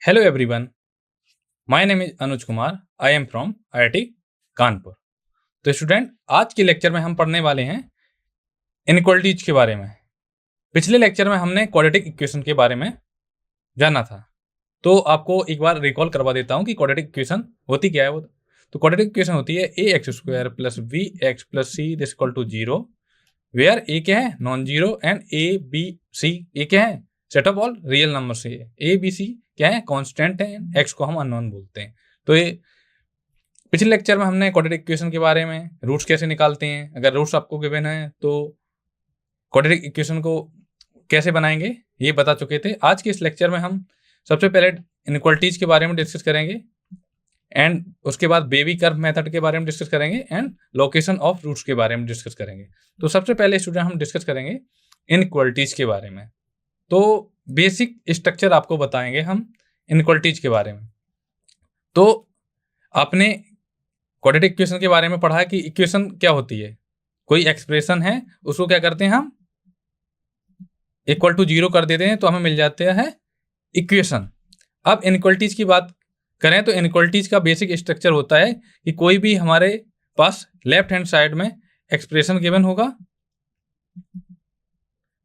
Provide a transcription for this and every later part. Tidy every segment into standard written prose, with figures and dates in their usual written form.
Hello everyone, my name is Anuj Kumar. I am from IIT Kanpur. तो student, आज के lecture में हम पढ़ने वाले हैं इनइक्वालिटीज के बारे में। पिछले लेक्चर में हमने क्वाड्रेटिक इक्वेशन के बारे में जाना था, तो आपको एक बार रिकॉल करवा देता हूं कि क्वाड्रेटिक इक्वेशन होती क्या है। वो तो क्वाड्रेटिक इक्वेशन होती है ax² + bx + c = 0, where a क्या है, non zero, and a b c ये क्या है, set of all real number से a b c क्या है, कांस्टेंट है, x को हम अननोन बोलते हैं। तो ये पिछले लेक्चर में हमने क्वाड्रेटिक इक्वेशन के बारे में, रूट्स कैसे निकालते हैं, अगर रूट्स आपको गिवन है तो क्वाड्रेटिक इक्वेशन को कैसे बनाएंगे ये बता चुके थे। आज के इस लेक्चर में हम सबसे पहले इनइक्वालिटीज के बारे में डिस्कस करेंगे, एंड उसके बाद बेबी कर्व मेथड के बारे में डिस्कस करेंगे, एंड लोकेशन ऑफ रूट्स के बारे में डिस्कस करेंगे। तो सबसे पहले स्टूडेंट हम डिस्कस करेंगे इनइक्वालिटीज के बारे में। तो बेसिक स्ट्रक्चर आपको बताएंगे हम इनइक्वालिटीज के बारे में। तो आपने क्वाड्रेटिक इक्वेशन के बारे में पढ़ा कि इक्वेशन क्या होती है, कोई एक्सप्रेशन है उसको क्या करते हैं हम = 0 कर देते हैं तो हमें मिल जाता है इक्वेशन। अब इनइक्वालिटीज की बात करें तो इनइक्वालिटीज का बेसिक स्ट्रक्चर होता है कि कोई भी हमारे पास लेफ्ट हैंड साइड में एक्सप्रेशन गिवन होगा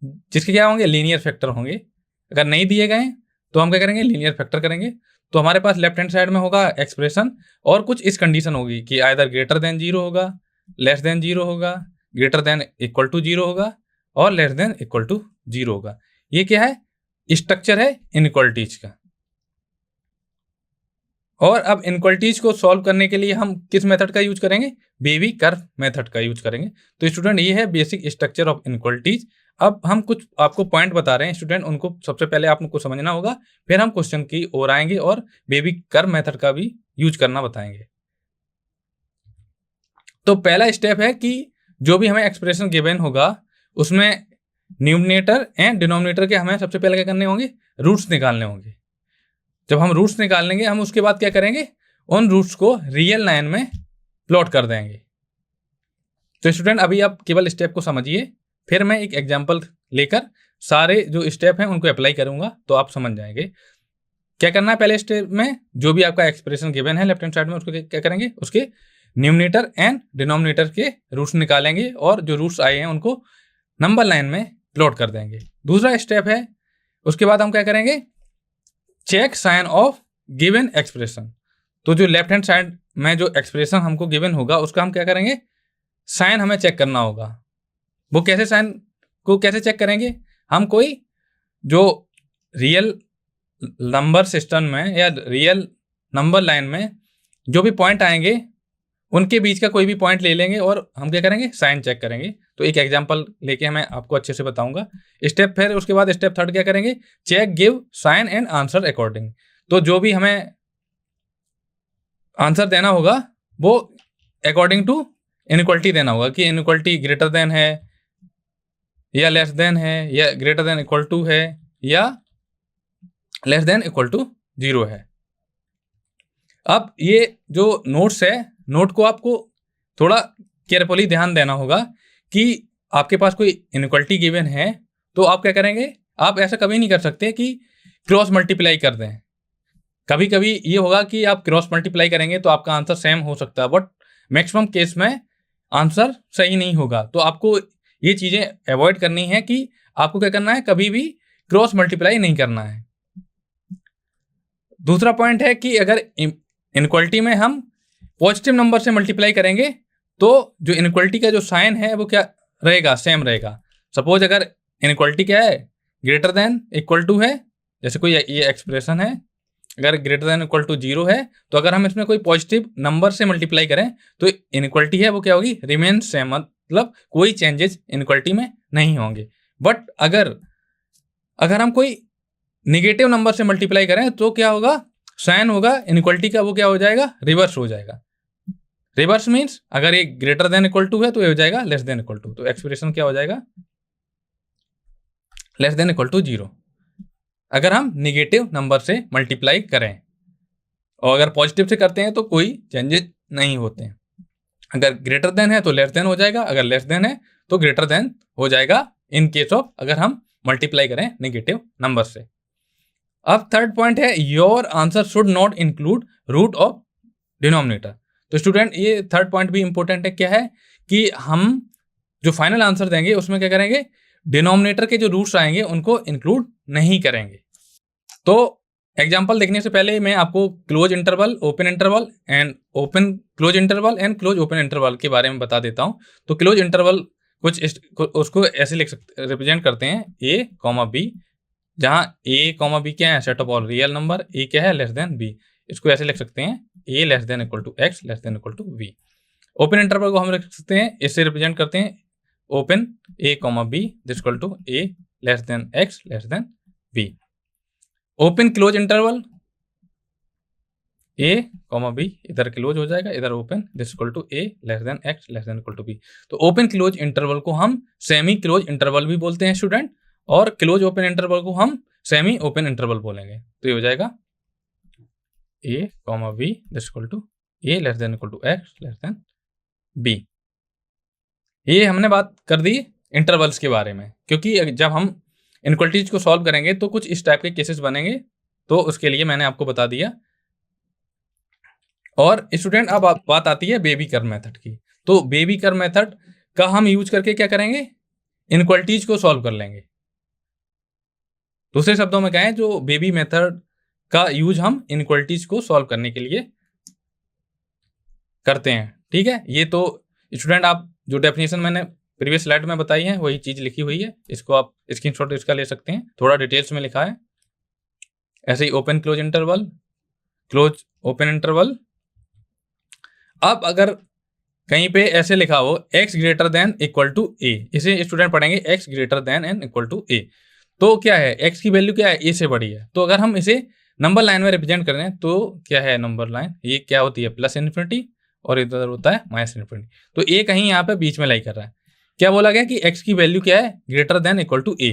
जिसके क्या होंगे, लीनियर फैक्टर होंगे। अगर नहीं दिए गए तो हम क्या करेंगे, लीनियर फैक्टर करेंगे। तो हमारे पास लेफ्ट हैंड साइड में होगा एक्सप्रेशन, और कुछ इस कंडीशन होगी कि आइदर ग्रेटर देन 0 होगा, लेस देन 0 होगा, ग्रेटर देन = 0 होगा, और लेस देन = 0 होगा। ये क्या है, स्ट्रक्चर है इनइक्वालिटीज का। और अब इनइक्वालिटीज को सॉल्व करने के लिए हम किस मेथड का यूज करेंगे, बेबी कर्व मेथड का यूज करेंगे। तो स्टूडेंट ये है बेसिक स्ट्रक्चर ऑफ इनइक्वालिटीज। अब हम कुछ आपको पॉइंट बता रहे हैं स्टूडेंट, उनको सबसे पहले आपको समझना होगा, फिर हम क्वेश्चन की ओर आएंगे और बेबी कर्व मेथड का भी यूज करना बताएंगे। तो पहला स्टेप है कि जो भी हमें एक्सप्रेशन गिवन होगा उसमें न्यूमरेटर एंड डिनोमिनेटर के हमें सबसे पहले क्या करने होंगे, रूट्स निकालने होंगे। जब हम रूट्स निकाल लेंगे हम उसके बाद क्या करेंगे, उन रूट्स को रियल लाइन में प्लॉट कर देंगे। तो स्टूडेंट अभी आप केवल स्टेप को समझिए, फिर मैं एक एग्जांपल लेकर सारे जो स्टेप हैं उनको अप्लाई करूंगा तो आप समझ जाएंगे क्या करना है। पहले स्टेप में जो भी आपका एक्सप्रेशन गिवन है लेफ्ट हैंड साइड में, उसको क्या करेंगे, उसके न्यूमरेटर एंड डिनोमिनेटर के रूट्स निकालेंगे, और जो रूट्स आए हैं उनको नंबर लाइन में प्लॉट कर देंगे। दूसरा स्टेप है, उसके बाद हम क्या करेंगे, check sign of given expression. तो जो लेफ्ट हैंड साइड में जो एक्सप्रेशन हमको गिवन होगा उसका हम क्या करेंगे, साइन हमें चेक करना होगा। वो कैसे, साइन को कैसे चेक करेंगे, हम कोई जो रियल नंबर सिस्टम में या रियल नंबर लाइन में जो भी पॉइंट आएंगे उनके बीच का कोई भी पॉइंट ले लेंगे और हम क्या करेंगे, साइन चेक करेंगे। तो एक एग्जांपल लेके मैं आपको अच्छे से बताऊंगा स्टेप। फिर उसके बाद स्टेप थर्ड क्या करेंगे, check give sign and answer according. तो जो भी हमें आंसर देना होगा वो अकॉर्डिंग टू इनइक्वालिटी देना होगा कि इनइक्वालिटी ग्रेटर देन है या लेस देन है, या ग्रेटर देन = है, या लेस देन = 0 है। अब ये जो नोट्स है, नोट को आपको थोड़ा केयरफुली ध्यान देना होगा कि आपके पास कोई इनइक्वालिटी गिवन है तो आप क्या करेंगे, आप ऐसा कभी नहीं कर सकते कि क्रॉस मल्टीप्लाई कर दें। कभी कभी ये होगा कि आप क्रॉस मल्टीप्लाई करेंगे तो आपका आंसर सेम हो सकता है, बट मैक्सिमम केस में आंसर सही नहीं होगा। तो आपको ये चीज़ें अवॉइड करनी है कि आपको क्या करना है, कभी भी क्रॉस मल्टीप्लाई नहीं करना है। दूसरा पॉइंट है कि अगर इनइक्वालिटी में हम पॉजिटिव नंबर से मल्टीप्लाई करेंगे तो जो इनइक्वालिटी का जो साइन है वो क्या रहेगा, सेम रहेगा। सपोज अगर इनइक्वालिटी क्या है, ग्रेटर देन = है, जैसे कोई ये एक्सप्रेशन है, अगर ग्रेटर देन = 0 है तो अगर हम इसमें कोई पॉजिटिव नंबर से मल्टीप्लाई करें तो इनइक्वालिटी है वो क्या होगी, रिमेन सेम, मतलब कोई चेंजेस इनइक्वालिटी में नहीं होंगे। बट अगर हम कोई निगेटिव नंबर से मल्टीप्लाई करें तो क्या होगा, साइन होगा इनइक्वालिटी का वो क्या हो जाएगा, रिवर्स हो जाएगा। रिवर्स मीन्स अगर ये ग्रेटर देन = है तो ये हो जाएगा लेस देन =, तो एक्सप्रेशन क्या हो जाएगा, लेस देन = 0 अगर हम निगेटिव नंबर से मल्टीप्लाई करें। और अगर पॉजिटिव से करते हैं तो कोई चेंजेस नहीं होते हैं। अगर ग्रेटर देन है तो लेस देन हो जाएगा, अगर लेस देन है तो ग्रेटर देन हो जाएगा, इन केस ऑफ अगर हम मल्टीप्लाई करें नेगेटिव नंबर से। अब थर्ड पॉइंट है your answer should not include root of denominator. तो स्टूडेंट ये थर्ड पॉइंट भी इंपॉर्टेंट है, क्या है कि हम जो फाइनल आंसर देंगे उसमें क्या करेंगे, डिनोमिनेटर के जो रूट्स आएंगे उनको इंक्लूड नहीं करेंगे। तो एग्जाम्पल देखने से पहले मैं आपको close interval, open interval and open close interval and close open interval के बारे में बता देता हूं। तो क्लोज इंटरवल उसको ऐसे लिख सकते, रिप्रेजेंट करते हैं ए कॉमा बी, जहां ए कॉमा बी क्या है, set of all real number, A क्या है, लेस देन बी। इसको ऐसे लिख सकते हैं A less than equal to X less than equal to V. Open interval को हम लिख सकते हैं, इससे रिप्रेजेंट करते हैं open A comma B this equal to A less than X less than B. Open close interval A comma B, इधर close हो जाएगा, इधर open this equal to A less than X less than equal to B. तो open close interval को हम semi close interval भी बोलते हैं स्टूडेंट, और क्लोज ओपन इंटरवल को हम सेमी ओपन इंटरवल बोलेंगे। तो ये हो जाएगा A comma B this equal to A less than equal to X less than B. ये हमने बात कर दी इंटरवल्स के बारे में, क्योंकि जब हम इनइक्वालिटीज को सॉल्व करेंगे तो कुछ इस टाइप के केसेस बनेंगे, तो उसके लिए मैंने आपको बता दिया। और स्टूडेंट अब बात आती है बेबी कर्व मेथड की। तो बेबी कर्व मेथड का हम यूज करके क्या करेंगे, इनइक्वालिटीज को सॉल्व कर लेंगे। दूसरे शब्दों में कहें, जो बेबी मेथड का यूज हम इनइक्वालिटीज को सॉल्व करने के लिए करते हैं। ठीक है, ये तो स्टूडेंट आप जो डेफिनेशन मैंने प्रीवियस स्लाइड में बताई है वही चीज लिखी हुई है, इसको आप स्क्रीनशॉट इसका ले सकते हैं, थोड़ा डिटेल्स में लिखा है। ऐसे ही open close interval, close open interval. अब अगर कहीं पे ऐसे लिखा हो x greater than equal to A, इसे स्टूडेंट पढ़ेंगे x greater than and equal to A. तो क्या है, x की वैल्यू क्या है, a से बड़ी है। तो अगर हम इसे नंबर लाइन में रिप्रेजेंट करें तो क्या है नंबर लाइन, ये क्या होती है प्लस इन्फिनिटी और इधर होता है माइनस इन्फिनिटी। तो a कहीं यहाँ पे बीच में लाई कर रहा है। क्या बोला गया कि x की वैल्यू क्या है, greater than equal to A.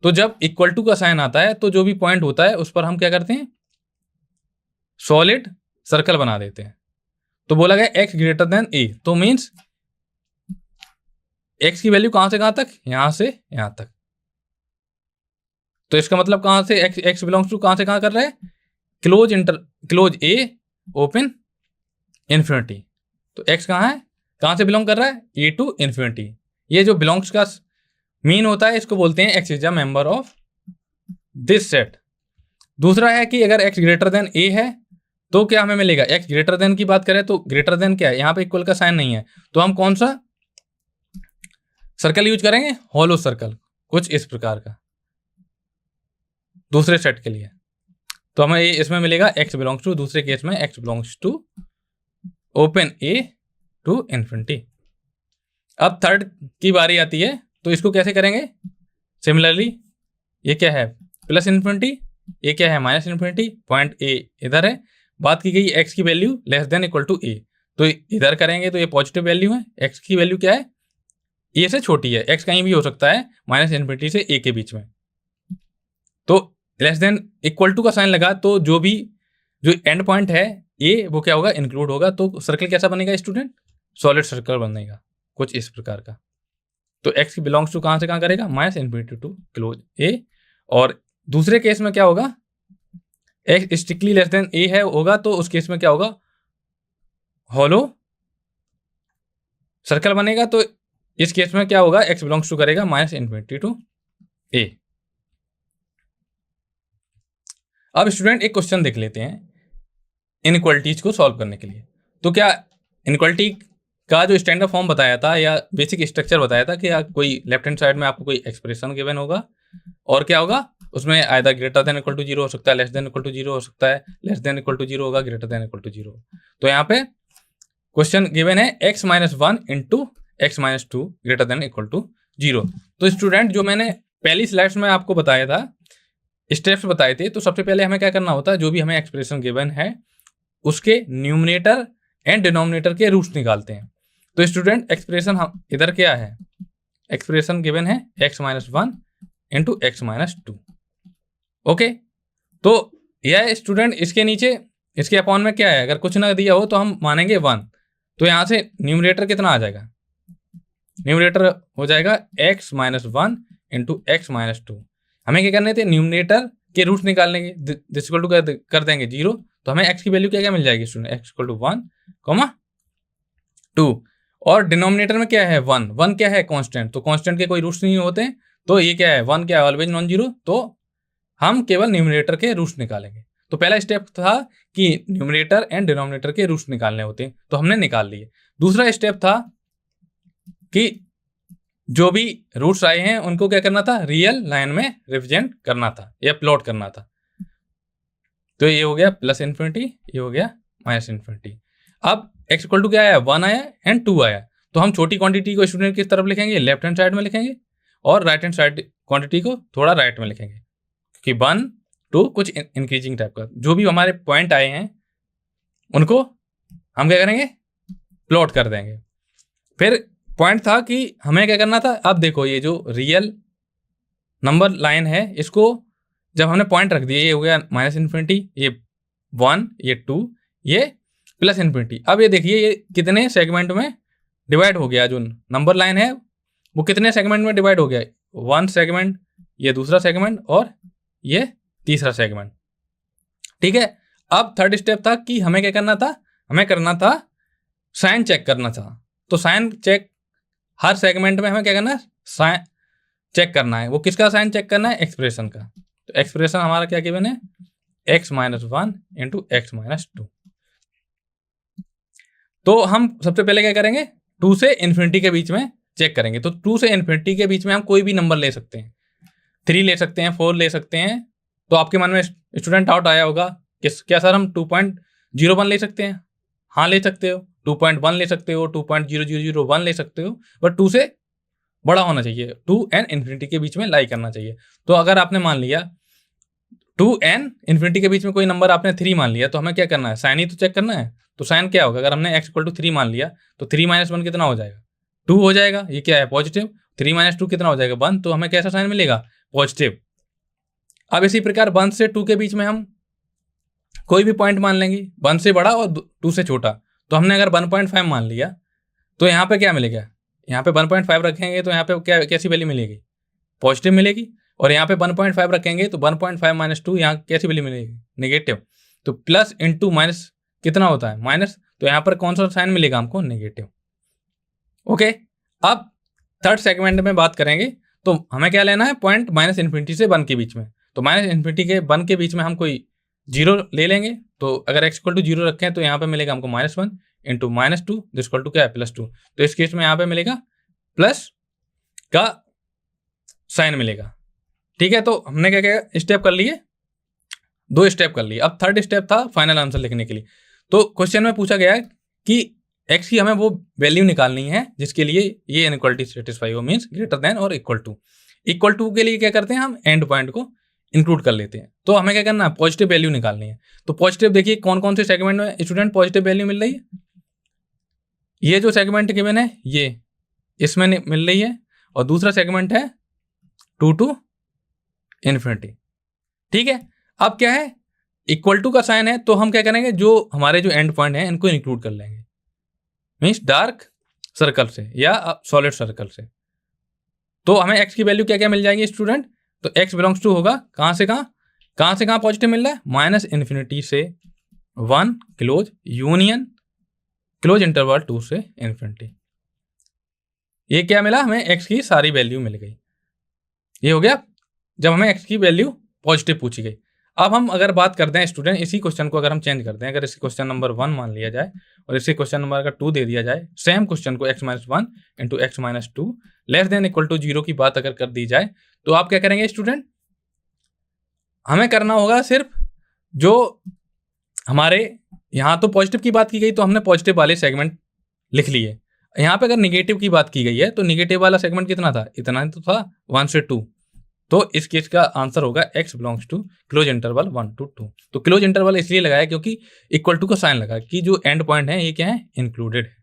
तो जब इक्वल टू का साइन आता है तो जो भी पॉइंट होता है उस पर हम क्या करते हैं, सॉलिड सर्कल बना देते हैं। तो बोला गया x ग्रेटर देन ए, तो मीन्स x की वैल्यू कहां से कहां तक, यहां से यहां तक। तो इसका मतलब कहां से x बिलोंग्स टू कहां से कहां कर रहा है, क्लोज ए ओपन इन्फिनिटी। तो x कहां है, कहां से बिलोंग कर रहा है, ए टू इन्फिनिटी। ये जो बिलोंग्स का मीन होता है इसको बोलते हैं x is a member of this set. दूसरा है कि अगर x ग्रेटर देन a है तो क्या हमें मिलेगा, x ग्रेटर देन की बात करें तो ग्रेटर देन क्या है, यहां पे इक्वल का साइन नहीं है, तो हम कौन सा सर्कल यूज करेंगे, हॉलो सर्कल, कुछ इस प्रकार का दूसरे सेट के लिए। तो हमें इसमें मिलेगा x बिलोंग्स टू, दूसरे केस में x belongs to open a to infinity. अब थर्ड की बारी आती है, तो इसको कैसे करेंगे, सिमिलरली ये क्या है प्लस इन्फिनिटी, ये क्या है माइनस इन्फिनिटी, पॉइंट a इधर है, बात की गई x की value less than equal to a, तो इधर करेंगे तो ये पॉजिटिव वैल्यू है, x की वैल्यू क्या है, a से छोटी है, x कहीं भी हो सकता है माइनस इन्फिनिटी से a के बीच में। तो लेस देन इक्वल टू का साइन लगा तो जो एंड पॉइंट है a वो क्या होगा, इंक्लूड होगा। तो सर्कल कैसा बनेगा स्टूडेंट, सॉलिड सर्कल बनेगा कुछ इस प्रकार का। तो x की बिलोंग्स टू कहां से कहां करेगा, minus infinity to close a। और दूसरे केस में क्या होगा, x strictly less than a है होगा, तो उस केस में क्या होगा, हॉलो सर्कल बनेगा। तो इस केस में क्या होगा, x बिलोंग्स टू करेगा माइनस इन्फिनिटी टू a। अब स्टूडेंट एक क्वेश्चन देख लेते हैं इनइक्वालिटीज को सॉल्व करने के लिए। तो क्या इनइक्वालिटी का जो स्टैंडर्ड फॉर्म बताया था या बेसिक स्ट्रक्चर बताया था कि कोई लेफ्ट हैंड साइड में आपको कोई एक्सप्रेशन गिवन होगा और क्या होगा उसमें either greater than equal to 0 हो सकता है, लेस देन इक्वल टू 0 हो सकता है, लेस देन इक्वल टू 0 होगा, ग्रेटर देन इक्वल टू 0। तो यहाँ पे क्वेश्चन गिवन है x minus 1 into x minus 2 greater than equal to 0। तो स्टूडेंट जो मैंने पहली स्लाइड्स में आपको बताया था, स्टेप्स बताए थे, तो सबसे पहले हमें क्या करना होता है, जो भी हमें एक्सप्रेशन गिवन है उसके न्यूमरेटर एंड डिनोमिनेटर के रूट्स निकालते हैं। तो स्टूडेंट एक्सप्रेशन हम इधर क्या है, एक्सप्रेशन गिवन है x minus 1 into x minus 2। Okay, तो यह स्टूडेंट इसके नीचे इसके अपॉन में क्या है, अगर कुछ ना दिया हो तो हम मानेंगे 1। तो यहां से न्यूमरेटर कितना आ जाएगा, न्यूमरेटर हो जाएगा x minus 1 into x minus 2। हमें क्या करने थे, न्यूमरेटर के रूट्स निकाल लेंगे, दिस इक्वल टू कर देंगे 0, तो हमें x की वैल्यू क्या क्या मिल जाएगी स्टूडेंट, x इक्वल टू 1, 2, और डिनोमिनेटर में क्या है 1, 1 क्या है कांस्टेंट, तो कांस्टेंट के कोई रूट्स नहीं होते, तो ये क्या है 1 क्या है ऑलवेज नॉन जीरो, तो हम केवल न्यूमरेटर के रूट्स निकालेंगे। तो पहला स्टेप था कि न्यूमरेटर एंड डिनोमिनेटर के रूट्स निकालने होते हैं, तो हमने निकाल लिए। दूसरा स्टेप था कि जो भी रूट्स आए हैं उनको क्या करना था, रियल लाइन में रिप्रेजेंट करना था या प्लॉट करना था। तो ये हो गया प्लस इन्फिनिटी, ये हो गया माइनस इन्फिनिटी। अब x इक्वल टू क्या आया, 1 आया एंड 2 आया, तो हम छोटी क्वांटिटी को स्टूडेंट किस तरफ लिखेंगे, लेफ्ट हैंड साइड में लिखेंगे, और राइट हैंड साइड क्वांटिटी को थोड़ा राइट में लिखेंगे, कि 1 2 कुछ इंक्रीजिंग टाइप का। जो भी हमारे पॉइंट आए हैं उनको हम क्या करेंगे, प्लॉट कर देंगे। फिर पॉइंट था कि हमें क्या करना था, अब देखो ये जो रियल नंबर लाइन है इसको जब हमने पॉइंट रख दिया, ये हो गया माइनस इन्फिनिटी, ये 1, ये 2, ये प्लस इन्फिनिटी। अब ये देखिए ये कितने सेगमेंट में डिवाइड हो गया, जो नंबर लाइन है वो कितने सेगमेंट में डिवाइड हो गया, 1 सेगमेंट, ये दूसरा सेगमेंट, और ये तीसरा सेगमेंट। ठीक है, अब थर्ड स्टेप था कि हमें क्या करना था, हमें करना था साइन चेक करना था। तो साइन चेक हर सेगमेंट में हमें क्या करना है, साइन चेक करना है। वो किसका साइन चेक करना है, एक्सप्रेशन का। तो एक्सप्रेशन हमारा क्या गिवन है, x minus 1 into x minus 2। तो हम सबसे पहले क्या करेंगे, 2 से इन्फिनिटी के बीच में चेक करेंगे। तो 2 से इन्फिनिटी के बीच में हम कोई भी नंबर ले सकते हैं, 3 ले सकते हैं, 4 ले सकते हैं। तो आपके मन में स्टूडेंट डाउट आया होगा कि क्या सर हम 2.01 ले सकते हैं, हाँ ले सकते हो, 2.1 ले सकते हो, 2.0001 ले सकते हो, बट 2 से बड़ा होना चाहिए, 2 एंड इन्फिनिटी के बीच में लाई करना चाहिए। तो अगर आपने मान लिया 2 एंड इन्फिनिटी के बीच में कोई नंबर आपने 3 मान लिया, तो हमें क्या करना है, साइन ही तो चेक करना है। तो साइन क्या होगा, अगर हमने x इक्वल टू 3 मान लिया तो 3 माइनस 1 कितना हो जाएगा, 2 हो जाएगा। ये क्या है, पॉजिटिव। 3 माइनस 2 कितना हो जाएगा, 1। तो हमें कैसा साइन मिलेगा, पॉजिटिव। अब इसी प्रकार 1 से 2 के बीच में हम कोई भी पॉइंट मान लेंगे, 1 से बड़ा और 2 से छोटा। तो हमने अगर 1.5 मान लिया तो यहाँ पे क्या मिलेगा, यहाँ पे 1.5 रखेंगे तो यहाँ पे क्या कैसी वैल्यू मिलेगी, पॉजिटिव मिलेगी। और यहाँ पे 1.5 रखेंगे तो 1.5 माइनस 2 यहाँ कैसी वैल्यू मिलेगी, नेगेटिव। तो प्लस इंटू माइनस कितना होता है, माइनस। तो यहाँ पर कौन सा साइन मिलेगा हमको, नेगेटिव। ओके, अब थर्ड सेगमेंट में बात करेंगे तो हमें क्या लेना है, पॉइंट माइनस इन्फिनिटी से 1 के बीच में। तो माइनस इन्फिनिटी के 1 के बीच में हम कोई 0 ले लेंगे। तो अगर x इक्वल टू 0 रखें तो यहाँ पे मिलेगा हमको -1 इंटू -2 दिस इक्वल टू क्या है, +2। तो इस केस में यहाँ पे मिलेगा प्लस का साइन मिलेगा। ठीक है, तो हमने क्या क्या स्टेप कर लिए, 2 स्टेप कर लिए। अब थर्ड स्टेप था फाइनल आंसर लिखने के लिए। तो क्वेश्चन में पूछा गया है कि x की हमें वो वैल्यू निकालनी है जिसके लिए ये इनइक्वालिटी सेटिस्फाई हो, मीन्स ग्रेटर देन और इक्वल टू। इक्वल टू के लिए क्या करते हैं, हम एंड पॉइंट को इंक्लूड कर लेते हैं। तो हमें क्या करना है, पॉजिटिव वैल्यू निकालनी है। तो पॉजिटिव देखिए कौन कौन से सेगमेंट में स्टूडेंट पॉजिटिव वैल्यू मिल रही है, ये जो सेगमेंट गिवन है ये इसमें मिल रही है, और दूसरा सेगमेंट है 2 टू इन्फिनिटी। ठीक है, अब क्या है, इक्वल टू का साइन है तो हम क्या करेंगे, जो हमारे जो एंड पॉइंट है इनको इंक्लूड कर लेंगे, मीन्स डार्क सर्कल से या सॉलिड सर्कल से। तो हमें x की वैल्यू क्या क्या मिल जाएगी स्टूडेंट, तो x बिलोंग्स टू होगा कहाँ से कहाँ पॉजिटिव मिल रहा है, माइनस इन्फिनिटी से 1 क्लोज यूनियन क्लोज इंटरवल 2 से इन्फिनिटी। ये क्या मिला, हमें x की सारी वैल्यू मिल गई। ये हो गया जब हमें x की वैल्यू पॉजिटिव पूछी गई। अब हम अगर बात करते हैं स्टूडेंट, इसी क्वेश्चन को अगर हम चेंज करते हैं, अगर इसी क्वेश्चन नंबर 1 मान लिया जाए और इसी क्वेश्चन नंबर अगर 2 दे दिया जाए, सेम क्वेश्चन को x-1 into x-2 less than equal to 0 की बात अगर कर दी जाए, तो आप क्या करेंगे स्टूडेंट, हमें करना होगा सिर्फ जो हमारे यहाँ तो पॉजिटिव की बात की गई तो हमने पॉजिटिव वाले सेगमेंट लिख लिए। यहाँ पे अगर निगेटिव की बात की गई है तो निगेटिव वाला सेगमेंट कितना था, इतना तो था, 1 से 2। तो इस केस का आंसर होगा x belongs to close interval 1 to 2। तो क्लोज इंटरवल इसलिए लगाया क्योंकि इक्वल टू का साइन लगा कि जो एंड पॉइंट है ये क्या है, इंक्लूडेड है।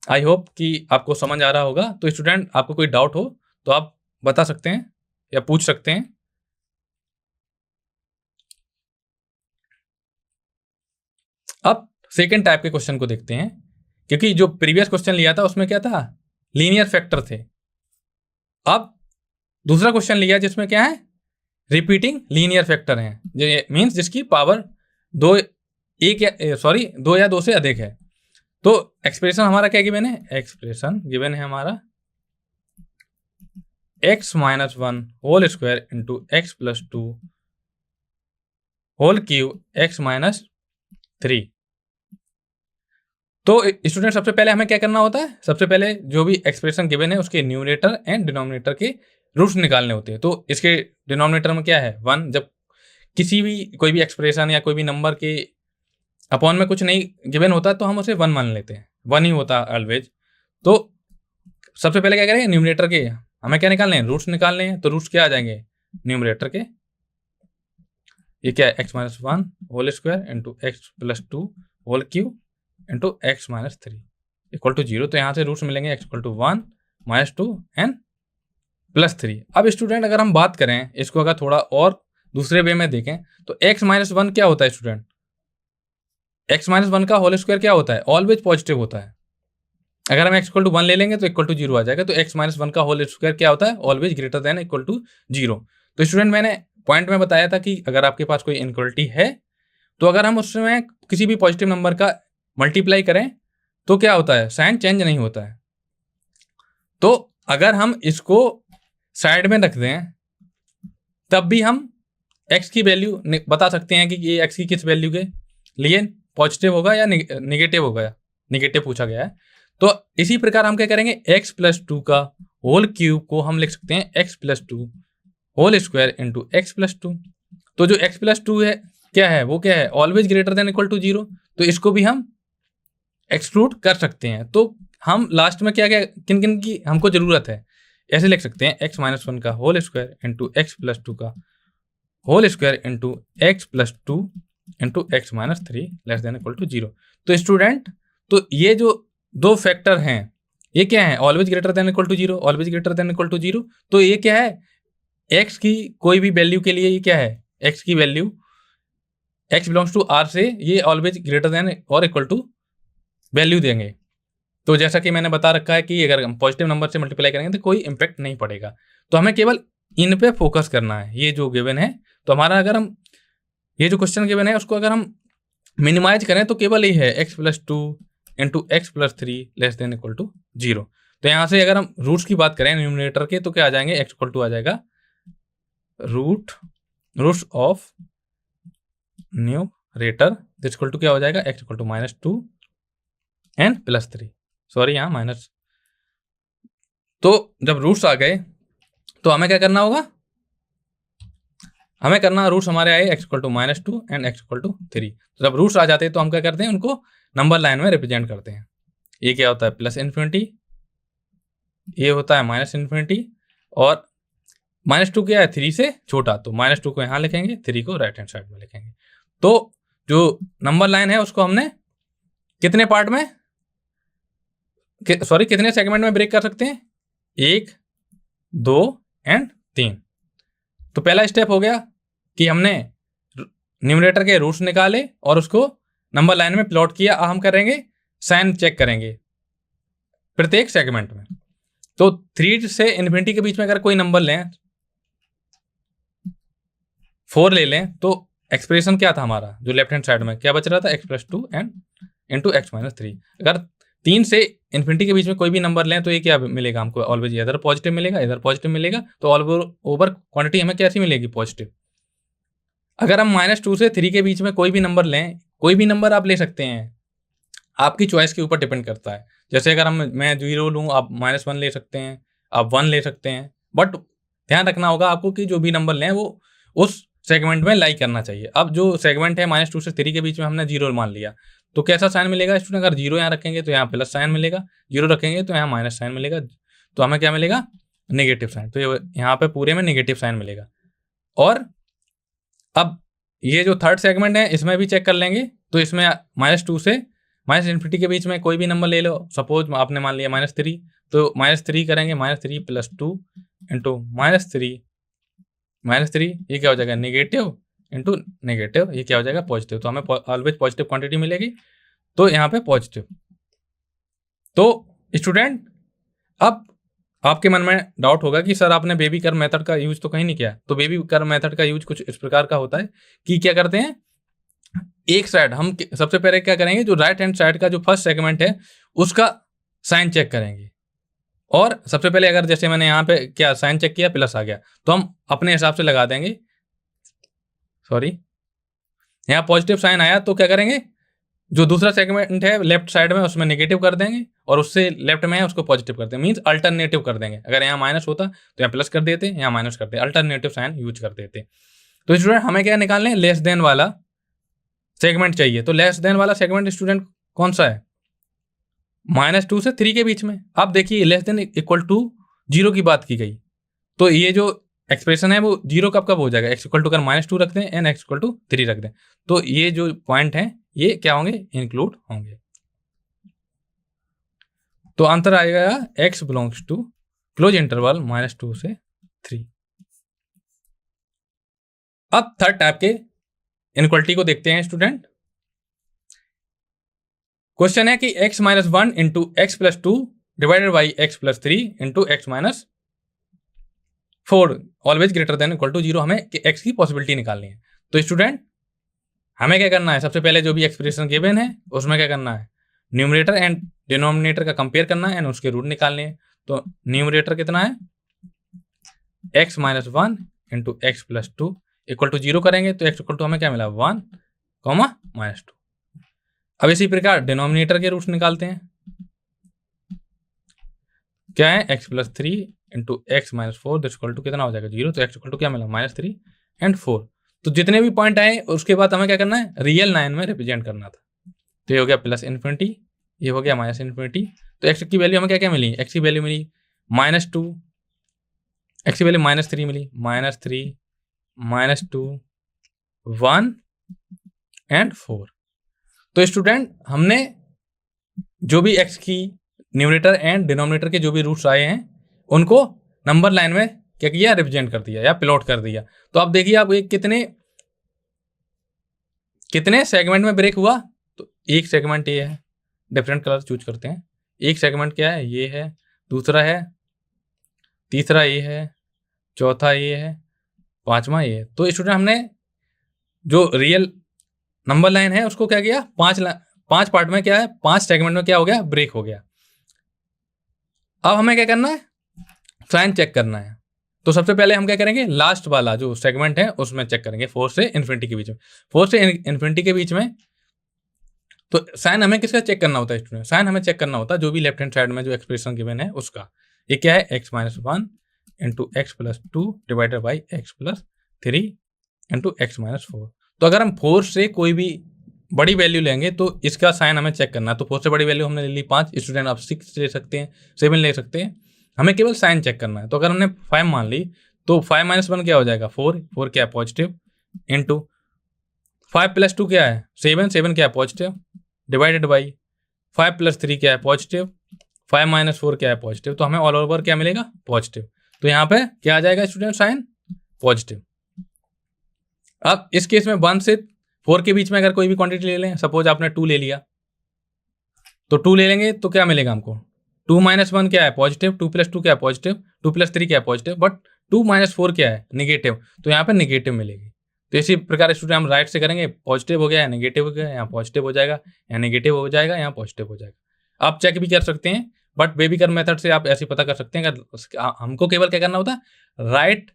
आई होप कि आपको समझ आ रहा होगा। तो स्टूडेंट आपको कोई डाउट हो तो आप बता सकते हैं या पूछ सकते हैं। अब सेकेंड टाइप के क्वेश्चन को देखते हैं, क्योंकि जो प्रीवियस क्वेश्चन लिया था उसमें क्या था, लीनियर फैक्टर थे। अब दूसरा क्वेश्चन लिया जिसमें क्या है, रिपीटिंग लीनियर फैक्टर हैं, ये मीन्स जिसकी पावर दो या दो से अधिक है। तो एक्सप्रेशन हमारा क्या गिवन है, एक्सप्रेशन गिवन है हमारा x minus one whole square into x plus two whole cube x minus three. तो स्टूडेंट सबसे पहले हमें क्या करना होता है, सबसे पहले जो भी एक्सप्रेशन गिवन है उसके न्यूमरेटर एंड डिनोमिनेटर के रूट्स निकालने होते हैं। तो इसके डिनोमिनेटर में क्या है, वन। जब किसी भी कोई भी एक्सप्रेशन या कोई भी नंबर के अपॉन में कुछ नहीं गिवन होता तो हम उसे वन मान लेते हैं, वन ही होता है ऑलवेज। तो सबसे पहले क्या करेंगे, न्यूमरेटर के हमें क्या निकालने हैं, रूट्स निकालने हैं। तो रूट्स क्या आ जाएंगे न्यूमरेटर के, ये क्या है, x minus one whole square into x plus two whole cube into x minus three equal to zero. तो यहाँ से रूट्स मिलेंगे x equal to one minus two and plus three. अब स्टूडेंट अगर हम बात करें इसको, अगर थोड़ा और दूसरे वे में देखें तो एक्स माइनस वन क्या होता है स्टूडेंट, एक्स माइनस वन का होल स्क्वायर क्या होता है, ऑलवेज पॉजिटिव होता है। अगर हम एक्स इक्वल टू वन ले लेंगे तो इक्वल टू जीरो आ जाएगा। तो एक्स माइनस वन का होल स्क्वायर क्या होता है, always greater than equal to zero. तो स्टूडेंट मैंने पॉइंट में बताया था कि अगर आपके पास कोई इनइक्वालिटी है तो अगर हम उसमें किसी भी पॉजिटिव नंबर का मल्टीप्लाई करें तो क्या होता है, साइन चेंज नहीं होता है। तो अगर हम इसको साइड में रख दें तब भी हम एक्स की वैल्यू बता सकते हैं कि ये एक्स की किस वैल्यू के लिए पॉजिटिव होगा या निगेटिव होगा, निगेटिव पूछा गया है। तो इसी प्रकार हम क्या करेंगे, एक्स प्लस टू का होल क्यूब को हम लिख सकते हैं x plus two whole square into x plus two. तो जो एक्स प्लस टू है क्या है, वो क्या है, always greater than equal to zero. तो इसको भी हम एक्सक्लूड कर सकते हैं। तो हम लास्ट में क्या क्या किन किन की हमको जरूरत है, ऐसे लिख सकते हैं एक्स माइनस वन का whole square into x plus two का whole square into x plus two into x minus three less than equal to zero. तो स्टूडेंट तो ये जो दो फैक्टर हैं ये क्या है, always greater than equal to zero, always greater than equal to zero. तो ये क्या है, एक्स की कोई भी वैल्यू के लिए ये क्या है, एक्स की value x belongs to R से ये ऑलवेज ग्रेटर देन और इक्वल टू वैल्यू देंगे। तो जैसा कि मैंने बता रखा है कि अगर हम पॉजिटिव नंबर से मल्टीप्लाई करेंगे तो कोई इंपैक्ट नहीं पड़ेगा। तो हमें केवल इन पे फोकस करना है, ये जो गिवन है। तो हमारा अगर हम ये जो क्वेश्चन गिवन है उसको अगर हम मिनिमाइज करें तो केवल ये है x plus two into x plus three less than equal to zero. तो यहाँ से अगर हम रूट्स की बात करें न्यूमरेटर के तो क्या आ जाएंगे, एक्स इक्वल टू आ जाएगा roots of numerator this equal to क्या हो जाएगा, x equal to minus two and plus three, sorry यहाँ माइनस। तो जब रूट्स आ गए तो हमें क्या करना होगा, हमें करना रूट्स हमारे आए x equal to minus two and x equal to three. तो जब रूट्स आ जाते हैं तो हम क्या करते हैं, उनको नंबर लाइन में रिप्रेजेंट करते हैं। ये क्या होता है प्लस इन्फिनिटी, ये होता है माइनस इन्फिनिटी, और माइनस टू क्या है थ्री से छोटा, तो माइनस टू को यहाँ लिखेंगे, थ्री को राइट हैंड साइड में लिखेंगे। तो जो नंबर लाइन है उसको हमने कितने पार्ट में कितने सेगमेंट में ब्रेक कर सकते हैं, एक, दो एंड तीन। तो पहला स्टेप हो गया कि हमने न्यूमरेटर के रूट्स निकाले और उसको नंबर लाइन में प्लॉट किया। अब हम करेंगे साइन चेक करेंगे प्रत्येक सेगमेंट में। तो 3 से इन्फिनिटी के बीच में अगर कोई नंबर लें, 4 ले लें, तो एक्सप्रेशन क्या था हमारा, जो लेफ्ट हैंड साइड में क्या बच रहा था, x plus to and into x minus three. अगर 3 से इन्फिनिटी के बीच में कोई भी नंबर लें तो ये क्या मिलेगा हमको, ऑलवेज इधर पॉजिटिव मिलेगा, इधर पॉजिटिव मिलेगा। तो ऑल ओवर क्वांटिटी हमें कैसी मिलेगी, पॉजिटिव। अगर हम माइनस टू से 3 के बीच में कोई भी नंबर लें, कोई भी नंबर आप ले सकते हैं, आपकी चॉइस के ऊपर डिपेंड करता है। जैसे अगर मैं 0 लूँ, आप -1 ले सकते हैं, आप 1 ले सकते हैं, बट ध्यान रखना होगा आपको कि जो भी नंबर लें वो उस सेगमेंट में लाई करना चाहिए। अब जो सेगमेंट है -2 से 3 के बीच में हमने 0 मान लिया, तो कैसा साइन मिलेगा स्टूडेंट, अगर 0 यहाँ रखेंगे तो यहाँ प्लस साइन मिलेगा, 0 रखेंगे तो यहाँ माइनस साइन मिलेगा, तो हमें क्या मिलेगा, नेगेटिव साइन। तो यहाँ पे पूरे में नेगेटिव साइन मिलेगा। और अब ये जो थर्ड सेगमेंट है इसमें भी चेक कर लेंगे। तो इसमें -2 से -इन्फिनिटी के बीच में कोई भी नंबर ले लो, सपोज आपने मान लिया -3, तो -3 करेंगे, -3 + 2 इंटू -3 ये क्या हो जाएगा, नेगेटिव इंटू नेगेटिव, ये क्या हो जाएगा, पॉजिटिव। तो हमें ऑलवेज पॉजिटिव क्वांटिटी मिलेगी, तो यहाँ पे पॉजिटिव। तो स्टूडेंट अब आपके मन में डाउट होगा कि सर आपने बेबी कर्व मेथड का यूज तो कहीं नहीं किया। तो बेबी कर्व मेथड का यूज कुछ इस प्रकार का होता है कि क्या करते हैं, एक साइड हम सबसे पहले क्या करेंगे, जो राइट हैंड साइड का जो फर्स्ट सेगमेंट है उसका साइन चेक करेंगे। और सबसे पहले अगर जैसे मैंने यहाँ पे क्या साइन चेक किया, प्लस आ गया, तो हम अपने हिसाब से लगा देंगे। सॉरी, यहाँ पॉजिटिव साइन आया तो क्या करेंगे, जो दूसरा सेगमेंट है लेफ्ट साइड में उसमें नेगेटिव कर देंगे, और उससे लेफ्ट में है उसको पॉजिटिव कर देंगे। मीन्स अल्टरनेटिव कर देंगे। अगर यहाँ माइनस होता तो यहाँ प्लस कर देते, यहाँ माइनस करते, अल्टरनेटिव साइन यूज कर देते। तो स्टूडेंट हमें क्या निकालना है, लेस देन वाला सेगमेंट चाहिए। तो लेस देन वाला सेगमेंट स्टूडेंट कौन सा है, -2 से 3 के बीच में। आप देखिए लेस देन इक्वल टू 0 की बात की गई, तो ये जो एक्सप्रेशन है वो 0 कब कब हो जाएगा, x इक्वल टू कर -2 रख दें एंड x इक्वल टू 3 रख दें, तो ये जो पॉइंट है ये क्या होंगे, इंक्लूड होंगे। तो आंसर आएगा x belongs to close interval -2 से 3। अब थर्ड टाइप के इनइक्वालिटी को देखते हैं स्टूडेंट। क्वेश्चन है कि x - 1 into x plus 2 divided by x plus 3 into x minus 4 always greater than equal to 0। हमें x की पॉसिबिलिटी निकालनी है। तो स्टूडेंट हमें क्या करना है, सबसे पहले जो भी एक्सप्रेशन गिवन है उसमें क्या करना है, न्यूमरेटर एंड डिनोमिनेटर का कंपेयर करना है एंड उसके रूट निकालने हैं। तो न्यूमरेटर कितना है, x - 1 into x plus 2 equal to 0 करेंगे तो x इक्वल टू हमें क्या मिला, 1, -2। अब इसी प्रकार डिनोमिनेटर के रूट्स निकालते हैं। क्या है, x plus 3 into x minus 4 this equal to कितना हो जाएगा, 0। तो x इक्वल टू क्या मिला, -3 एंड 4। तो जितने भी पॉइंट आए उसके बाद हमें क्या करना है, रियल लाइन में रिप्रेजेंट करना था। तो ये हो गया प्लस इन्फिनिटी, ये हो गया माइनस इन्फिनिटी। तो x की वैल्यू हमें क्या क्या मिली, x की वैल्यू मिली -2, x की वैल्यू -3 मिली, -3, -2, 1 एंड 4। तो स्टूडेंट हमने जो भी x की न्यूमरेटर एंड डिनोमिनेटर के जो भी रूट्स आए हैं उनको नंबर लाइन में क्या किया, रिप्रेजेंट कर दिया या प्लॉट कर दिया। तो आप देखिए आप एक कितने सेगमेंट में ब्रेक हुआ, तो एक सेगमेंट ये है, डिफरेंट कलर चूज करते हैं। एक सेगमेंट क्या है, ये है, दूसरा है, तीसरा ये है, चौथा ये है, पांचवा ये है। तो स्टूडेंट हमने जो रियल नंबर लाइन है उसको क्या किया, 5 पार्ट में क्या है, 5 सेगमेंट में क्या हो गया, ब्रेक हो गया। अब हमें क्या करना है, साइन चेक करना है। तो सबसे पहले हम क्या करेंगे, लास्ट वाला जो सेगमेंट है उसमें चेक करेंगे 4 से इन्फिनिटी के बीच में। 4 से इन्फिनिटी के बीच में तो साइन हमें किसका चेक करना होता है स्टूडेंट, साइन हमें चेक करना होता है जो भी लेफ्ट हैंड साइड में जो एक्सप्रेशन गिवन है उसका। ये क्या है, x - 1 into x plus 2 divided by x plus 3 into x minus 4। तो अगर हम 4 से कोई भी बड़ी वैल्यू लेंगे तो इसका साइन हमें चेक करना है। तो 4 से बड़ी वैल्यू हमने ले ली 5, स्टूडेंट आप 6 ले सकते हैं, 7 ले सकते हैं, हमें केवल साइन चेक करना है। तो अगर हमने 5 मान ली तो 5 - 1 क्या हो जाएगा, 4 क्या है पॉजिटिव, इंटू 5 + 2 क्या है 7 क्या है पॉजिटिव, डिवाइडेड बाई 5 + 3 क्या है पॉजिटिव, 5 - 4 क्या है पॉजिटिव। तो हमें ऑल ओवर क्या मिलेगा, पॉजिटिव। तो यहाँ पे क्या आ जाएगा स्टूडेंट, साइन पॉजिटिव। अब इस केस में 1 से 4 के बीच में अगर कोई भी क्वांटिटी ले लें, सपोज आपने 2 ले लिया, तो 2 ले लेंगे तो क्या मिलेगा हमको, 2 - 1 क्या है पॉजिटिव, 2 + 2 क्या है पॉजिटिव, 2 + 3 क्या है पॉजिटिव, बट 2 - 4 क्या है नेगेटिव। तो यहाँ पे नेगेटिव मिलेगी। तो इसी प्रकार स्टूडेंट हम राइट से करेंगे, पॉजिटिव हो गया, नेगेटिव हो गया, यहाँ पॉजिटिव हो जाएगा, यहाँ नेगेटिव हो जाएगा, यहाँ पॉजिटिव हो जाएगा। आप चेक भी कर सकते हैं, बट बेबी कर्व मेथड से आप ऐसे पता कर सकते हैं। अगर हमको केवल क्या करना होता है, राइट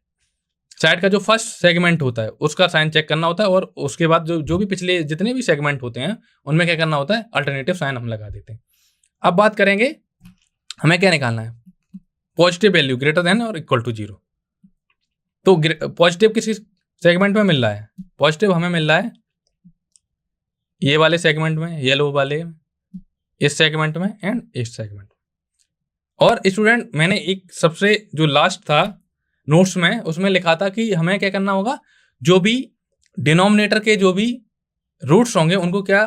साइड का जो फर्स्ट सेगमेंट होता है उसका साइन चेक करना होता है, और उसके बाद जो भी पिछले जितने भी सेगमेंट होते हैं उनमें क्या करना होता है, अल्टरनेटिव साइन हम लगा देते हैं। अब बात करेंगे हमें क्या निकालना है, पॉजिटिव वैल्यू ग्रेटर देन और इक्वल टू 0। तो पॉजिटिव किसी सेगमेंट में मिल रहा है, पॉजिटिव हमें मिल रहा है ये वाले सेगमेंट में, येलो वाले, इस सेगमेंट में एंड इस सेगमेंट में। और स्टूडेंट मैंने एक सबसे जो लास्ट था नोट्स में उसमें लिखा था कि हमें क्या करना होगा, जो भी डिनोमिनेटर के जो भी रूट्स होंगे उनको क्या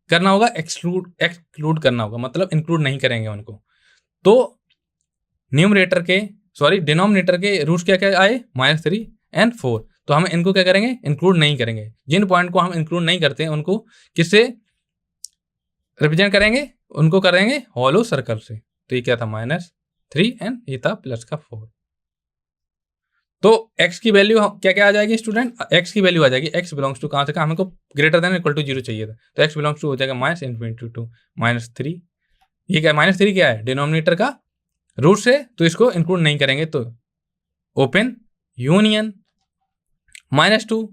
करना होगा, एक्सक्लूड करना होगा, मतलब इंक्लूड नहीं करेंगे उनको। तो डिनोमिनेटर के रूट्स क्या क्या आए, -3 एंड 4। तो हम इनको क्या करेंगे, इंक्लूड नहीं करेंगे। जिन पॉइंट को हम इंक्लूड नहीं करते हैं उनको किससे रिप्रेजेंट करेंगे, उनको करेंगे हॉलो सर्कल से। तो ये क्या था, 3 एंड ये था प्लस का 4। तो x की वैल्यू क्या क्या आ जाएगी स्टूडेंट? x की वैल्यू आ जाएगी, x बिलोंग्स टू कहाँ से कहाँ, हमको ग्रेटर देन इक्वल टू 0 चाहिए था, तो x बिलोंग्स टू हो जाएगा -∞ टू -3। ये क्या -3 क्या है? डिनोमिनेटर का रूट से, तो इसको इंक्लूड नहीं करेंगे, तो open union -2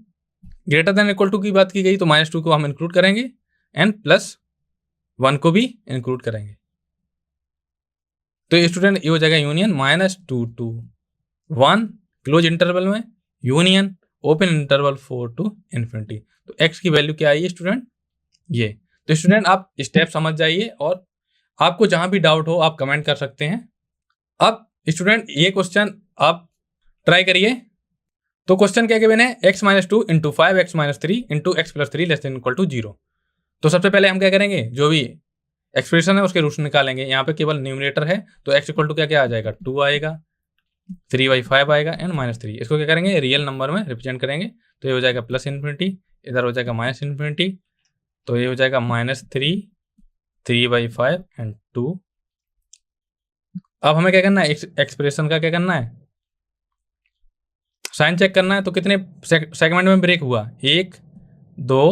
greater than equal to की बात की गई, तो -2 को हम इंक्लूड करेंगे एंड +1 को भी इंक्लूड करेंगे। तो स्टूडेंट ये हो जाएगा यूनियन -2 टू 1 क्लोज इंटरवल में, union open interval 4 to infinity. तो x की वैल्यू क्या आई है स्टूडेंट? ये। तो स्टूडेंट आप स्टेप समझ जाइए, और आपको जहां भी डाउट हो आप कमेंट कर सकते हैं। अब स्टूडेंट ये क्वेश्चन आप ट्राई करिए। तो क्वेश्चन क्या गिवन है? x - 2 into 5x - 3 into x + 3 less than equal to 0। तो सबसे पहले हम क्या करेंगे, जो भी एक्सप्रेशन है उसके रूट्स निकालेंगे। यहाँ पे केवल न्यूमरेटर है, तो x इक्वल टू क्या क्या आ जाएगा? 2 आएगा, 3/5 आएगा एंड -3। इसको क्या करेंगे? रियल नंबर में रिप्रेजेंट करेंगे, तो ये हो जाएगा +∞, इधर हो जाएगा -∞, तो ये हो जाएगा -3, 3/5 एंड 2। अब हमें क्या करना है? एक्सप्रेशन का क्या करना है? साइन चेक करना है। तो कितने सेगमेंट में ब्रेक हुआ? 1, 2,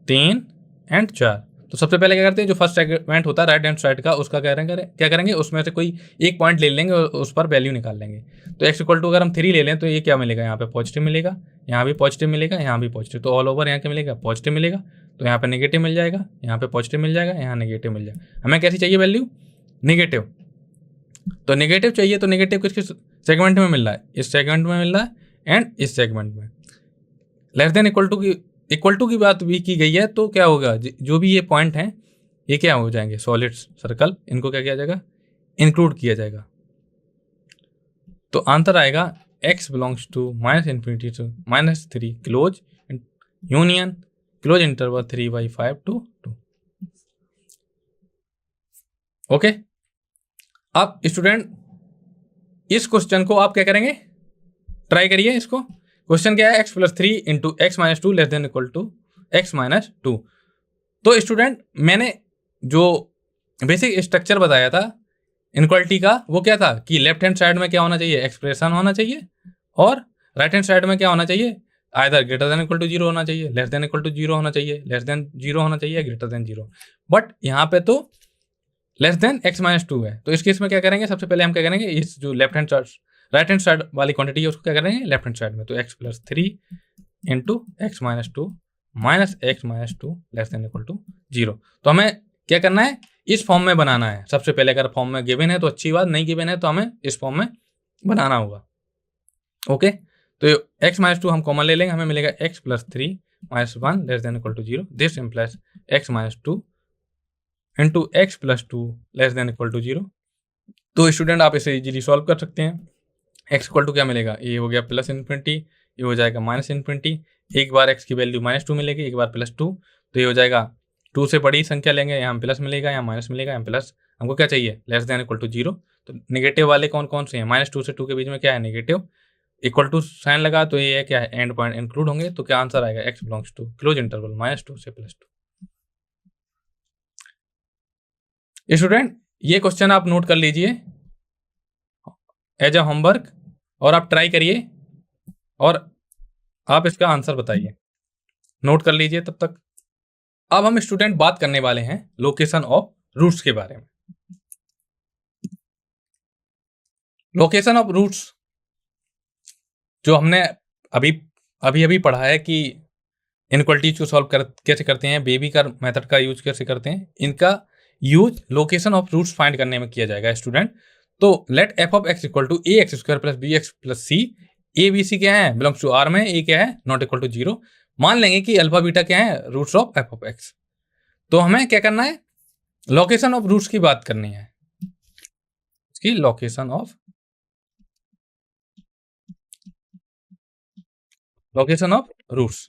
3 एंड 4। तो सबसे पहले क्या करते हैं, जो फर्स्ट सेगमेंट होता है राइट हैंड साइड का, उसका क्या करेंगे, उसमें से कोई एक पॉइंट ले लेंगे और उस पर वैल्यू निकाल लेंगे। तो x इक्वल टू अगर हम 3 ले लें, तो ये क्या मिलेगा? यहाँ पे पॉजिटिव मिलेगा, यहाँ भी पॉजिटिव मिलेगा, यहाँ भी पॉजिटिव। तो ऑल ओवर यहाँ क्या मिलेगा? पॉजिटिव मिलेगा। तो यहाँ पे नेगेटिव मिल जाएगा, यहाँ पे पॉजिटिव मिल जाएगा, यहाँ नेगेटिव मिल जाएगा। हमें कैसी चाहिए वैल्यू? नेगेटिव। तो नेगेटिव चाहिए, तो नेगेटिव किसके सेगमेंट में मिल रहा है? इस सेगमेंट में मिल रहा है एंड इस सेगमेंट में। लेस देन इक्वल टू की बात भी की गई है, तो क्या होगा? जो भी ये पॉइंट हैं, ये क्या हो जाएंगे? Solid circle. इनको क्या किया जाएगा? इंक्लूड किया जाएगा। तो आंसर आएगा x belongs to -∞ to -3 close union close interval 3/5 to 2। Okay. अब स्टूडेंट इस क्वेश्चन को आप क्या करेंगे? ट्राई करिए इसको। क्वेश्चन क्या है? x + 3 into x - 2 less than equal to x - 2। तो स्टूडेंट मैंने जो बेसिक स्ट्रक्चर बताया था इनक्वालिटी का, वो क्या था कि लेफ्ट हैंड साइड में क्या होना चाहिए? एक्सप्रेशन होना चाहिए, और राइट हैंड साइड में क्या होना चाहिए? Either greater than equal to 0 होना चाहिए, लेस देन इक्वल टू 0 होना चाहिए, लेस देन 0 होना चाहिए, ग्रेटर देन 0। बट यहाँ पे तो लेस देन x - 2 है। तो इस केस में क्या करेंगे? सबसे पहले हम क्या करेंगे, इस जो left hand side right hand side वाली क्वांटिटी है उसको क्या करेंगे? लेफ्ट हैंड साइड में। तो x + 3 into x - 2 minus x - 2 less than equal to 0। तो हमें क्या करना है? इस फॉर्म में बनाना है सबसे पहले। अगर फॉर्म में गिवन है तो अच्छी बात, नहीं गिवन है तो हमें इस फॉर्म में बनाना होगा। ओके। तो x - 2 हम कॉमन ले लेंगे, हमें मिलेगा x + 3 - 1 less than equal to 0। This implies x - 2 into x + 2 less than equal to 0। तो स्टूडेंट आप इसे इजीली सॉल्व कर सकते हैं। x इक्वल टू क्या मिलेगा? ये हो गया +∞, ये हो जाएगा -∞। एक बार x की वैल्यू -2 मिलेगी, एक बार +2। तो ये हो जाएगा 2 से बड़ी संख्या लेंगे, यहाँ प्लस मिलेगा, यहाँ माइनस मिलेगा, यहाँ प्लस। हमको क्या चाहिए? Less than equal to 0। तो नेगेटिव वाले कौन कौन से हैं? -2 से 2 के बीच में क्या है? नेगेटिव। इक्वल टू साइन लगा तो ये है क्या है? एंड पॉइंट इंक्लूड होंगे। तो क्या आंसर आएगा? x belongs to close interval -2 से +2। स्टूडेंट ये क्वेश्चन आप नोट कर लीजिए एज अ होमवर्क, और आप ट्राई करिए और आप इसका आंसर बताइए। नोट कर लीजिए तब तक। अब हम स्टूडेंट बात करने वाले हैं लोकेशन ऑफ रूट्स के बारे में। लोकेशन ऑफ रूट्स जो हमने अभी अभी पढ़ा है कि इनइक्वालिटीज को सॉल्व कैसे करते हैं, बेबी का मेथड का यूज कैसे करते हैं, इनका use location of roots find करने में किया जाएगा स्टूडेंट। तो let f(x) = ax² + bx + c। a b c क्या है? बिलोंग्स टू R में। a क्या है? Not equal to 0। मान लेंगे कि अल्फा बीटा क्या है? Roots of f(x). तो हमें क्या करना है? लोकेशन ऑफ रूट्स की बात करनी है। इसकी लोकेशन ऑफ रूट्स।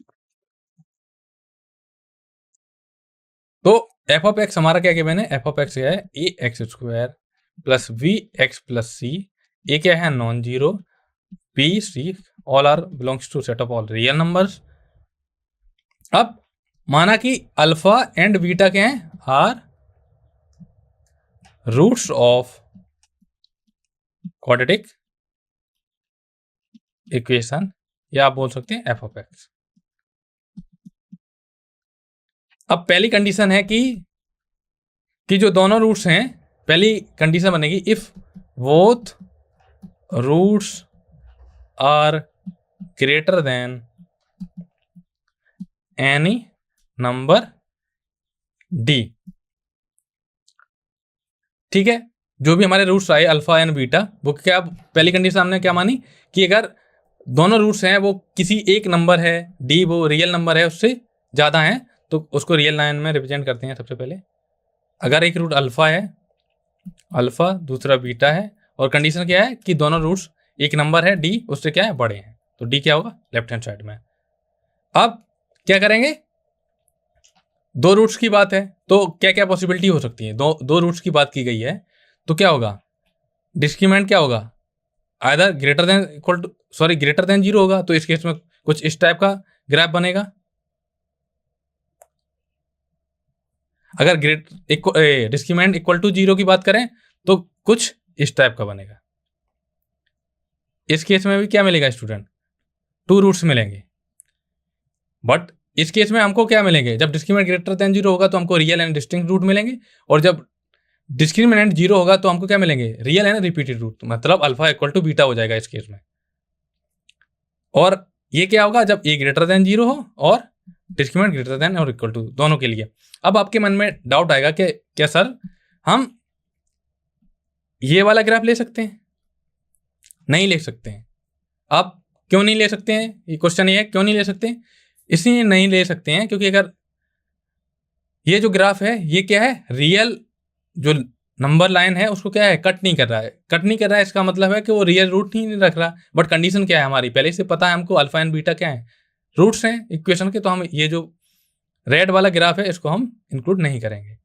तो f(x) हमारा क्या गिवन है? f(x) क्या है? ax² + bx + c। a क्या है? Non zero. b c all are belongs to set of all real numbers. अब माना कि अल्फा एंड बीटा क्या है? Are roots of quadratic equation, या आप बोल सकते हैं एफ ऑफ एक्स। अब पहली कंडीशन है कि जो दोनों रूट्स हैं, पहली कंडीशन बनेगी if both roots are greater than any number d. ठीक है, जो भी हमारे रूट्स आए अल्फा एंड बीटा, वो क्या पहली कंडीशन हमने क्या मानी कि अगर दोनों रूट्स हैं वो किसी एक नंबर है, डी वो रियल नंबर है, उससे ज़्यादा है, तो उसको रियल लाइन में रिप्रेजेंट करते हैं सबसे पहले। अगर एक रूट अल्फा है, अल्फा, दूसरा बीटा है, और कंडीशन क्या है कि दोनों रूट्स एक नंबर है डी, उससे क्या है बड़े हैं, तो डी क्या होगा लेफ्ट हैंड साइड में। अब क्या करेंगे, दो रूट्स की बात है तो क्या क्या पॉसिबिलिटी हो सकती है, दो रूट्स की बात की गई है, तो क्या होगा, डिस्क्रीमेंट क्या होगा, either greater than equal to greater than zero होगा, तो इस केस में कुछ इस टाइप का ग्राफ बनेगा। अगर डिस्क्रीमेंट इक्वल टू जीरो की बात करें तो कुछ इस टाइप का बनेगा। इस केस में भी क्या मिलेगा स्टूडेंट, टू रूट्स मिलेंगे, बट इस केस में हमको क्या मिलेंगे, जब डिस्क्रीमिनेंट ग्रेटर देन जीरो होगा तो हमको रियल एंड डिस्टिंक्ट रूट मिलेंगे, और जब डिस्क्रीमिनेंट जीरो होगा तो हमको क्या मिलेंगे, रियल एंड रिपीटेड रूट, मतलब अल्फा इक्वल टू बीटा हो जाएगा इस केस में। और ये क्या होगा जब ए ग्रेटर देन जीरो हो और डिस्क्रीमिनेंट ग्रेटर देन और इक्वल टू, दोनों के लिए। अब आपके मन में डाउट आएगा कि क्या सर हम ये वाला ग्राफ ले सकते हैं? नहीं ले सकते हैं। आप क्यों नहीं ले सकते हैं, ये क्वेश्चन ये है क्यों नहीं ले सकते हैं? इसलिए नहीं ले सकते हैं क्योंकि अगर ये जो ग्राफ है ये क्या है, रियल जो नंबर लाइन है उसको क्या है कट नहीं कर रहा है। कट नहीं कर रहा है इसका मतलब है कि वो रियल रूट ही नहीं रख रहा। बट कंडीशन क्या है हमारी, पहले से पता है हमको अल्फा एंड बीटा क्या है, रूट्स हैं इक्वेशन के, तो हम ये जो रेड वाला ग्राफ है इसको हम इंक्लूड नहीं करेंगे।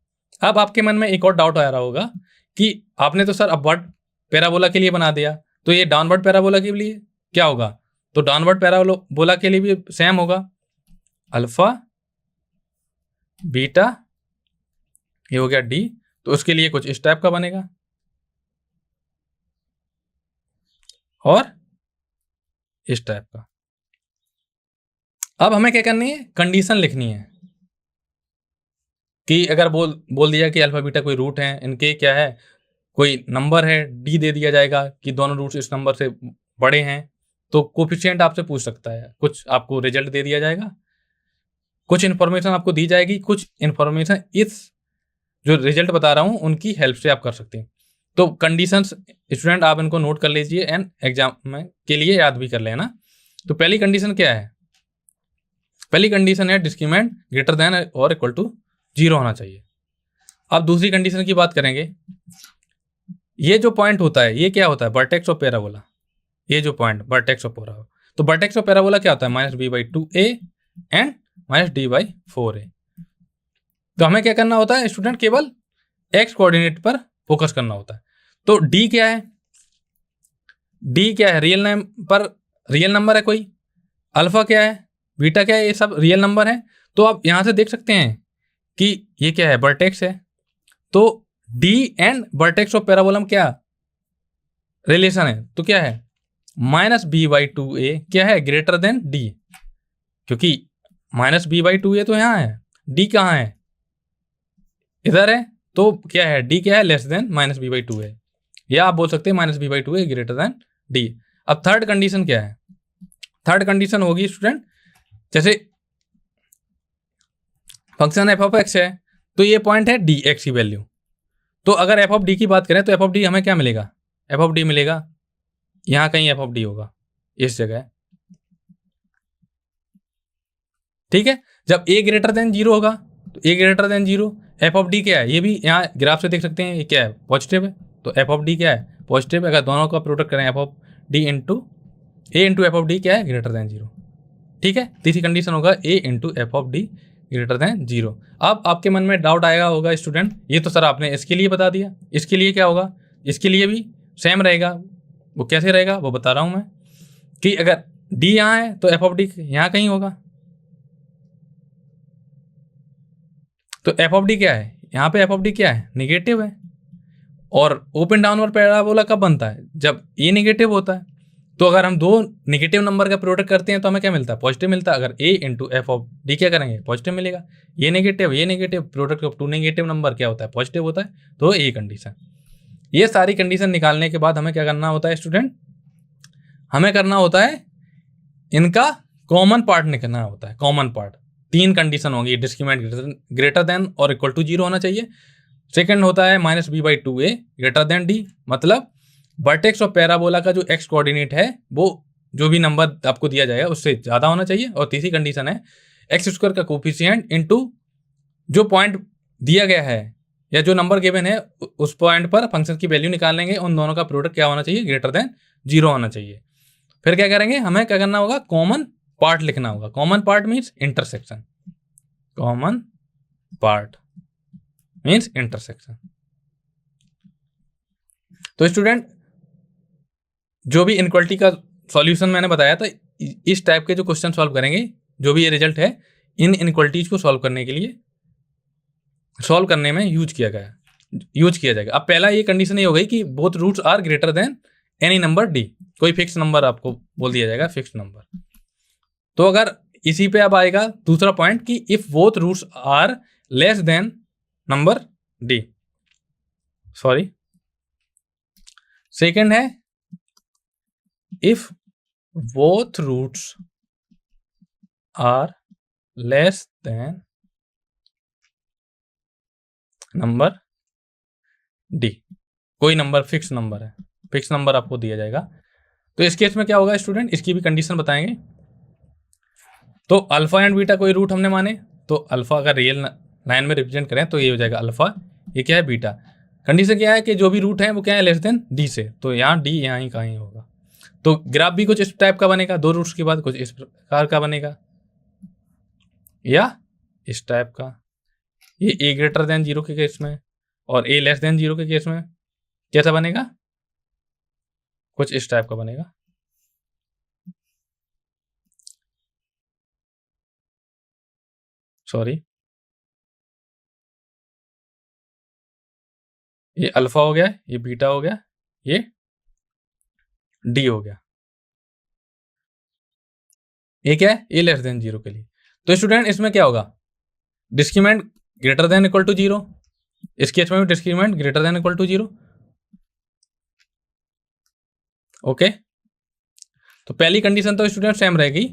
अब आपके मन में एक और डाउट आ रहा होगा कि आपने तो सर अपवर्ड पैराबोला के लिए बना दिया, तो ये डाउनवर्ड पैराबोला के लिए क्या होगा? तो डाउनवर्ड पैराबोला के लिए भी सेम होगा, अल्फा बीटा ये हो गया डी, तो उसके लिए कुछ इस टाइप का बनेगा और इस टाइप का। अब हमें क्या करनी है, कंडीशन लिखनी है कि अगर बोल दिया कि अल्फा बीटा कोई रूट है, इनके क्या है कोई नंबर है डी, दे दिया जाएगा कि दोनों रूट्स इस नंबर से बड़े हैं, तो कोफिशिएंट आपसे पूछ सकता है, कुछ आपको रिजल्ट दे दिया जाएगा, कुछ इन्फॉर्मेशन आपको दी जाएगी, कुछ इन्फॉर्मेशन इस जो रिजल्ट बता रहा हूं उनकी हेल्प से आप कर सकते हैं। तो कंडीशंस स्टूडेंट आप इनको नोट कर लीजिए एंड एग्जाम में के लिए याद भी कर लेना। तो पहली कंडीशन क्या है, पहली कंडीशन है डिस्क्रीमेंट ग्रेटर देन और इक्वल टू जीरो होना चाहिए। अब दूसरी कंडीशन की बात करेंगे, ये जो पॉइंट होता है ये क्या होता है, वर्टेक्स ऑफ पैराबोला। ये जो पॉइंट वर्टेक्स ऑफ पैराबोला, तो वर्टेक्स ऑफ पैराबोला क्या होता है, -b/2a एंड -d/4a। तो हमें क्या करना होता है स्टूडेंट, केवल एक्स कोऑर्डिनेट पर फोकस करना होता है। तो डी क्या है, डी क्या है, रियल नंबर है कोई, अल्फा क्या है, बीटा क्या है, ये सब रियल नंबर है। तो आप यहां से देख सकते हैं कि ये क्या है, वर्टेक्स है, तो डी एंड वर्टेक्स ऑफ पैराबोलम क्या रिलेशन है, तो क्या है -b/2a क्या है ग्रेटर देन डी, क्योंकि -b/2a तो यहां है, डी कहाँ है इधर है, तो क्या है डी क्या है लेस देन -b/2a, या आप बोल सकते हैं -b/2a ग्रेटर देन डी। अब थर्ड कंडीशन क्या है, थर्ड कंडीशन होगी स्टूडेंट, जैसे फंक्शन एफ ऑफ एक्स है तो ये पॉइंट है डी एक्स की वैल्यू, तो अगर एफ ऑफ डी की बात करें तो एफ ऑफ डी हमें क्या मिलेगा, एफ ऑफ डी मिलेगा यहां कहीं एफ ऑफ डी होगा इस जगह, ठीक है। जब ए ग्रेटर देन जीरो होगा तो A greater than zero, F of D क्या है, ये भी यहाँ ग्राफ से देख सकते हैं, ये क्या है पॉजिटिव है, तो एफ ऑफ डी क्या है पॉजिटिव। अगर दोनों का प्रोडक्ट करें F of D into A into F of D क्या है ग्रेटर देन जीरो, ठीक है। तीसरी कंडीशन होगा A into F of D greater than zero. अब आपके मन में डाउट आएगा होगा स्टूडेंट, ये तो सर आपने इसके लिए बता दिया, इसके लिए क्या होगा, इसके लिए भी सेम रहेगा, वो कैसे रहेगा वो बता रहा हूँ मैं, कि अगर डी यहाँ है तो एफ ऑफ डी यहाँ कहीं होगा, तो एफ ऑफ डी क्या है, यहाँ पे एफ ऑफ डी क्या है निगेटिव है, और ओपन डाउनवर्ड पैराबोला कब बनता है? जब ए नेगेटिव होता है। तो अगर हम दो नेगेटिव नंबर का प्रोडक्ट करते हैं तो हमें क्या मिलता है? पॉजिटिव मिलता है। अगर a into F of D क्या करेंगे? पॉजिटिव मिलेगा। ये negative product of two negative number क्या होता है? पॉजिटिव होता है। तो ये कंडीशन, ये सारी कंडीशन निकालने के बाद हमें क्या करना होता है स्टूडेंट? हमें करना होता है इनका कॉमन पार्ट निकालना होता है। कॉमन पार्ट 3 कंडीशन होंगी। डिस्क्रिमिनेंट ग्रेटर देन और इक्वल टू 0 होना चाहिए। सेकंड होता है minus b by two a greater than d, मतलब वर्टेक्स ऑफ पैराबोला का जो एक्स कोऑर्डिनेट है वो जो भी नंबर आपको दिया जाएगा उससे ज़्यादा होना चाहिए। और तीसरी कंडीशन है एक्स स्क्वायर का कोफिशिएंट इनटू जो पॉइंट दिया गया है या जो नंबर गिवन है उस पॉइंट पर फंक्शन की वैल्यू निकालेंगे। उन दोनों का प्रोडक्ट क्या होना चाहिए? ग्रेटर देन 0 होना चाहिए। फिर क्या करेंगे? हमें क्या करना होगा? कॉमन पार्ट लिखना होगा। Common part means intersection. Common part means intersection. तो स्टूडेंट जो भी इनक्वालिटी का सॉल्यूशन मैंने बताया था, इस टाइप के जो क्वेश्चन सॉल्व करेंगे, जो भी ये रिजल्ट है इन इनक्वालिटीज को सॉल्व करने के लिए, सॉल्व करने में यूज किया जाएगा। अब पहला ये कंडीशन ये हो गई कि both roots are greater than any number D. कोई फिक्स नंबर आपको बोल दिया जाएगा, फिक्स नंबर। तो अगर इसी पे अब आएगा दूसरा पॉइंट कि if both roots are less than number D, sorry second है if both roots are less than number D. कोई नंबर फिक्स नंबर है, फिक्स नंबर आपको दिया जाएगा। तो इस केस में क्या होगा स्टूडेंट? इसकी भी कंडीशन बताएंगे। तो अल्फा एंड बीटा कोई रूट हमने माने, तो अल्फा अगर रियल लाइन में रिप्रेजेंट करें तो ये हो जाएगा अल्फा, ये क्या है? बीटा। कंडीशन क्या है कि जो भी रूट है वो क्या है? लेस देन डी से। तो यहाँ डी यहाँ ही कहीं होगा। तो ग्राफ भी कुछ इस टाइप का बनेगा, दो रूट्स के बाद कुछ इस प्रकार का बनेगा या इस टाइप का। ये ए ग्रेटर देन 0 के केस में और ए लेस देन 0 के केस में कैसा बनेगा? कुछ इस टाइप का बनेगा। सॉरी, ये अल्फा हो गया, ये बीटा हो गया, ये डी हो गया। ये क्या है? ए लेस देन 0 के लिए। तो स्टूडेंट इसमें क्या होगा? Discriminant greater than equal to 0। इस केस में भी discriminant greater than equal to 0। Okay, तो पहली कंडीशन तो स्टूडेंट सेम रहेगी।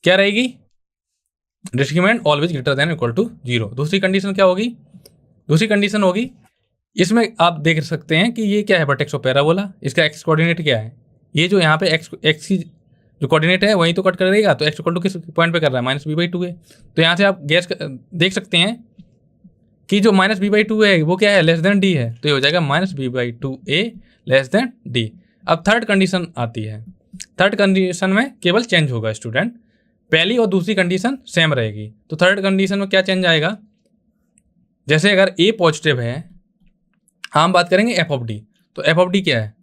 क्या रहेगी? Discriminant always greater than equal to 0। दूसरी कंडीशन क्या होगी? दूसरी कंडीशन होगी, इसमें आप देख सकते हैं कि ये क्या है? Vertex of parabola. इसका एक्स कोऑर्डिनेट क्या है? ये जो यहाँ पे एक्स की जो कोऑर्डिनेट है वहीं तो कट करेगा। तो एक्स इक्वल टू किस पॉइंट पे कर रहा है? माइनस बी बाई टू है। तो यहाँ से आप देख सकते हैं कि जो माइनस बी बाई टू है वो क्या है? लेस देन डी है। तो ये हो जाएगा minus b by two A less than d. अब थर्ड कंडीशन आती है। थर्ड कंडीशन में केवल चेंज होगा स्टूडेंट, पहली और दूसरी कंडीशन सेम रहेगी। तो थर्ड कंडीशन में क्या चेंज आएगा? जैसे अगर ए पॉजिटिव है, हम बात करेंगे एफ ऑफ डी। तो एफ ऑफ डी क्या है?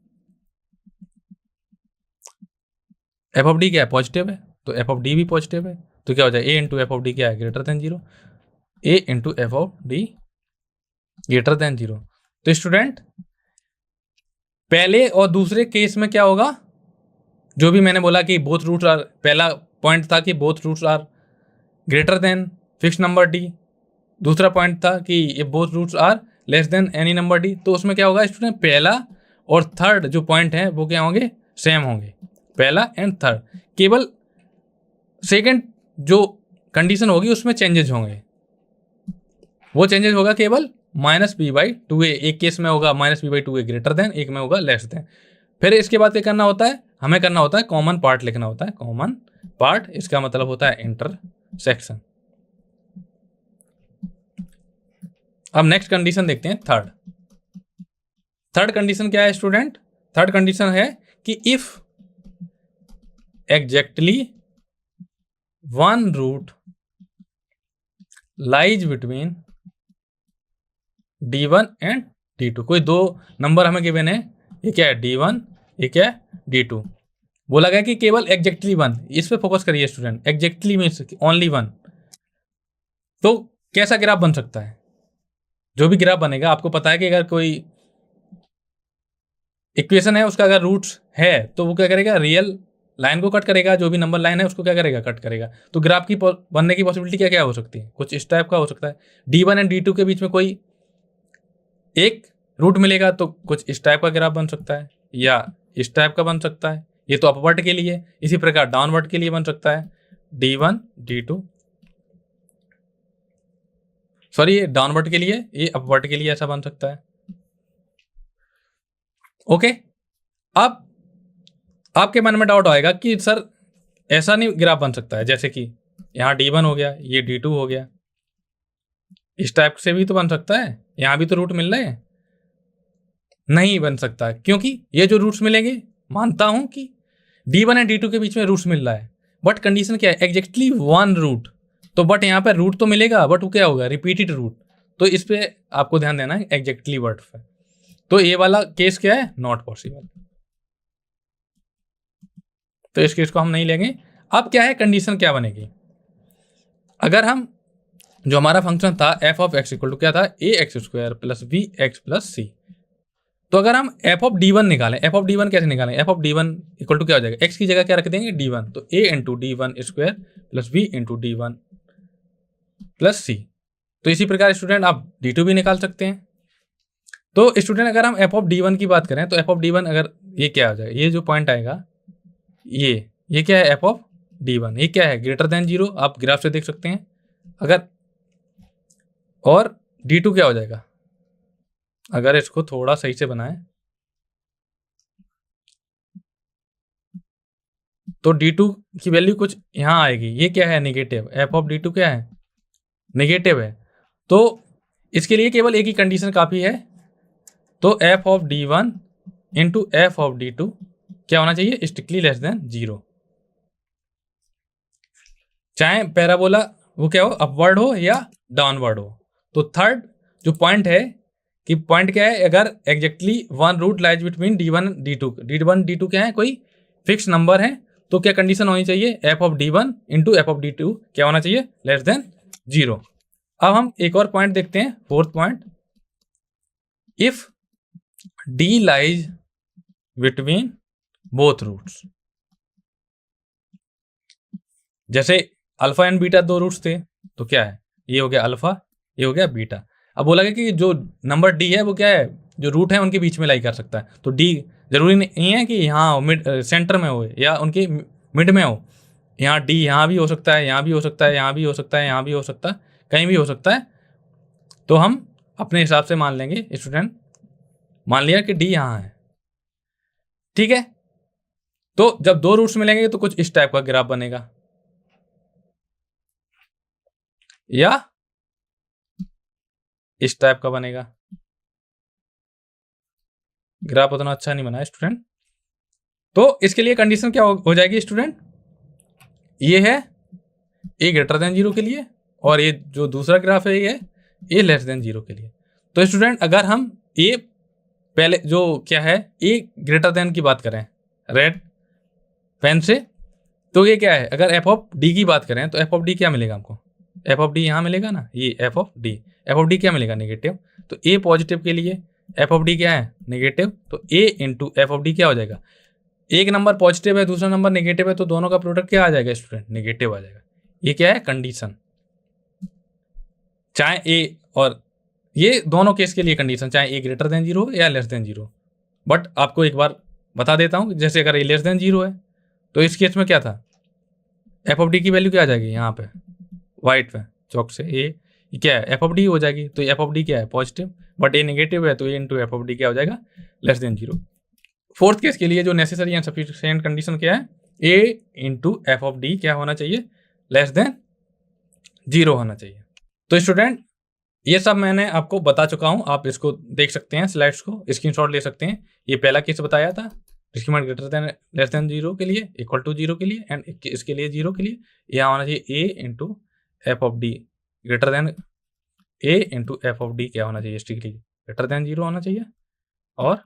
एफ ऑफ डी क्या है? पॉजिटिव है। तो एफ ऑफ डी भी पॉजिटिव है। तो क्या हो जाए? ए इंटू एफ ऑफ डी क्या है? Greater than 0। A into F of D greater than 0। तो स्टूडेंट पहले और दूसरे केस में क्या होगा? जो भी मैंने बोला कि बोथ रूट्स आर, पहला पॉइंट था कि both roots are greater than fix number d. दूसरा पॉइंट था कि ये both roots are less than any number d. तो उसमें क्या होगा स्टूडेंट? पहला और थर्ड जो पॉइंट है वो क्या होंगे? सेम होंगे, पहला एंड थर्ड। केवल सेकंड जो कंडीशन होगी उसमें चेंजेस होंगे। वो चेंजेस होगा केवल minus b by two a. एक केस में होगा minus b by two a greater than, एक में होगा लेस देन। फिर इसके बाद क्या करना होता है? हमें करना होता है कॉमन पार्ट लिखना होता है। कॉमन पार्ट, इसका मतलब होता है इंटरसेक्शन। अब नेक्स्ट कंडीशन देखते हैं, थर्ड। थर्ड कंडीशन क्या है स्टूडेंट? थर्ड कंडीशन है कि if exactly one root lies between D1 and D2। कोई दो नंबर हमें गिवन है, ये क्या है? D1, ये क्या है? D2। बोला गया कि केवल एग्जैक्टली वन, इस पे फोकस करिए student. Exactly means only one. तो कैसा ग्राफ बन सकता है? जो भी ग्राफ बनेगा, आपको पता है कि अगर कोई इक्वेशन है उसका अगर रूट्स है तो वो क्या करेगा, रियल लाइन को कट करेगा, जो भी नंबर लाइन है उसको क्या करेगा, कट करेगा। तो ग्राफ की बनने की पॉसिबिलिटी क्या क्या हो सकती है, कुछ इस टाइप का हो सकता है। D1 एंड D2 के बीच में कोई एक रूट मिलेगा तो कुछ इस टाइप का ग्राफ बन सकता है, या इस टाइप का बन सकता है। ये तो अपवर्ड के लिए, इसी प्रकार डाउनवर्ड के लिए बन सकता है D1 D2, सॉरी ये डाउनवर्ड के लिए, ये अपवर्ड के लिए ऐसा बन सकता है। ओके, अब आपके मन में डाउट आएगा कि सर ऐसा नहीं ग्राफ बन सकता है, जैसे कि यहाँ D1 हो गया, ये D2 हो गया, इस टाइप से भी तो बन सकता है, यहाँ भी तो रूट मिल रहे हैं। नहीं बन सकता, क्योंकि ये जो रूट्स मिलेंगे, मानता हूं कि D1 एंड D2 के बीच में रूट्स मिल रहा है, बट कंडीशन क्या है, एग्जैक्टली वन रूट। तो बट यहाँ पर रूट तो मिलेगा, बट वो क्या होगा, रिपीटेड रूट। तो इस पे आपको ध्यान देना है एग्जैक्टली वर्ड पे। तो ये वाला केस क्या है, नॉट पॉसिबल, तो इस केस को हम नहीं लेंगे। अब क्या है, कंडीशन क्या बनेगी, अगर हम जो हमारा फंक्शन था F of X equal to क्या था, A X square plus B X plus C. तो अगर हम एफ ऑफ D1 निकालें, एफ ऑफ D1 कैसे निकालें, F of D1 equal to क्या हो जाएगा, एक्स की जगह क्या रख देंगे, D1, तो a into D1 square plus B into D1 plus C. तो इसी प्रकार स्टूडेंट आप D2 भी निकाल सकते हैं। तो स्टूडेंट अगर हम एफ ऑफ D1 की बात करें तो एफ ऑफ D1 अगर ये क्या हो जाएगा, ये जो पॉइंट आएगा, ये क्या है, एफ ऑफ D1, ये क्या है, ग्रेटर देन 0, आप ग्राफ से देख सकते हैं। अगर और D2 क्या हो जाएगा, अगर इसको थोड़ा सही से बनाएं तो D2 की वैल्यू कुछ यहां आएगी, ये क्या है, नेगेटिव, एफ ऑफ D2 क्या है, नेगेटिव है। तो इसके लिए केवल एक ही कंडीशन काफी है, तो f of D1 into F of D2 क्या होना चाहिए, स्ट्रिक्टली लेस देन 0। चाहे पैराबोला वो क्या हो, अपवर्ड हो या डाउनवर्ड हो। तो थर्ड जो पॉइंट है कि पॉइंट क्या है, अगर exactly one root lies between D1 D2 क्या है, कोई फिक्स नंबर है, तो क्या कंडीशन होनी चाहिए, F of D1 into F of D2 क्या होना चाहिए, लेस देन 0। अब हम एक और पॉइंट देखते हैं, fourth point, if D lies between both roots. जैसे अल्फा एंड बीटा दो रूट्स थे, तो क्या है, ये हो गया अल्फा, ये हो गया बीटा। अब बोला गया कि जो नंबर D है वो क्या है, जो रूट है उनके बीच में लाई कर सकता है। तो D जरूरी नहीं है कि यहाँ मिड सेंटर में हो या उनके मिड में हो, यहाँ D यहाँ भी हो सकता है, यहाँ भी हो सकता है, यहाँ भी हो सकता है, यहाँ भी हो सकता है, कहीं भी हो सकता है। तो हम अपने हिसाब से मान लेंगे स्टूडेंट, मान लिया कि D यहाँ है, ठीक है। तो जब दो रूट्स मिलेंगे तो कुछ इस टाइप का ग्राफ बनेगा, या इस टाइप का बनेगा। ग्राफ उतना अच्छा नहीं बना है स्टूडेंट। तो इसके लिए कंडीशन क्या हो जाएगी स्टूडेंट, ये है ए ग्रेटर देन 0 के लिए, और ये जो दूसरा ग्राफ है ये है ए लेस देन 0 के लिए। तो स्टूडेंट अगर हम ए पहले जो क्या है, ए ग्रेटर देन की बात करें रेड पेन से, तो ये क्या है, अगर एफ ऑफ डी की बात करें तो एफ ऑफ डी क्या मिलेगा हमको, एफ ऑफ डी यहाँ मिलेगा ना, ये एफ ऑफ डी क्या मिलेगा, नेगेटिव। तो ए पॉजिटिव के लिए एफ ऑफ डी क्या है, नेगेटिव, तो ए इंटू एफ ऑफ डी क्या हो जाएगा, एक नंबर पॉजिटिव है दूसरा नंबर नेगेटिव है, तो दोनों का प्रोडक्ट क्या आ जाएगा स्टूडेंट, नेगेटिव आ जाएगा। ये क्या है, कंडीशन। चाहे ए और ये दोनों केस के लिए कंडीशन, चाहे ए ग्रेटर देन 0 या लेस देन 0। बट आपको एक बार बता देता हूँ, जैसे अगर ए लेस देन 0 है तो इस केस में क्या था, एफ ऑफ डी की वैल्यू क्या आ जाएगी, यहाँ पे वाइट पे चौक से ए क्या है, एफ ऑफ डी हो जाएगी। तो एफ ऑफ डी क्या है, पॉजिटिव, बट ए नेगेटिव है, तो ए इंटू एफ ऑफ डी क्या हो जाएगा, लेस देन 0। फोर्थ केस के लिए जो नेसेसरी एंड सफिशिएंट कंडीशन क्या है, ए इंटू एफ ऑफ डी क्या होना चाहिए, लेस देन 0 होना चाहिए। तो स्टूडेंट ये सब मैंने आपको बता चुका हूं, आप इसको देख सकते हैं, स्लाइड्स को स्क्रीनशॉट ले सकते हैं। ये पहला केस बताया था, discriminant greater than less than 0 के लिए, इक्वल टू 0 के लिए, एंड इसके लिए 0 के लिए यहाँ होना चाहिए A into F of D greater than A into F of D क्या होना चाहिए, स्ट्रिक्टली ग्रेटर देन 0 होना चाहिए। और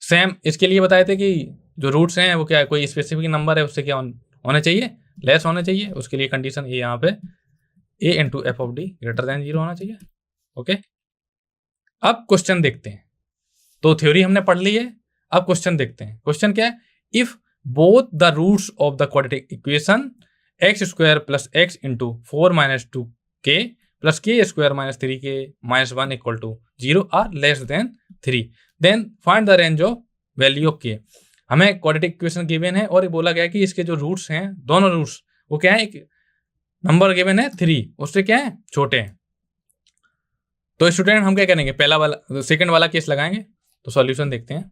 सेम इसके लिए बताए थे कि जो रूट्स हैं वो क्या है, कोई स्पेसिफिक नंबर है उससे क्या होना चाहिए, लेस होना चाहिए। उसके लिए कंडीशन ये यहाँ पे A into F of D greater than 0 होना चाहिए। ओके, अब क्वेश्चन देखते हैं। तो थ्योरी हमने पढ़ ली है, अब क्वेश्चन देखते हैं। क्वेश्चन क्या है? If both the roots of the quadratic equation X square plus X into 4 minus 2k plus K square minus 3k minus 1 equal to 0 are less than 3, then find the range of value of k। हमें quadratic equation given है और ये बोला गया है कि इसके जो रूट्स हैं, दोनों रूट्स वो क्या है, एक नंबर गिवन है 3, उससे क्या है, छोटे हैं। तो स्टूडेंट हम क्या करेंगे, पहला वाला सेकंड वाला केस लगाएंगे। तो सॉल्यूशन देखते हैं।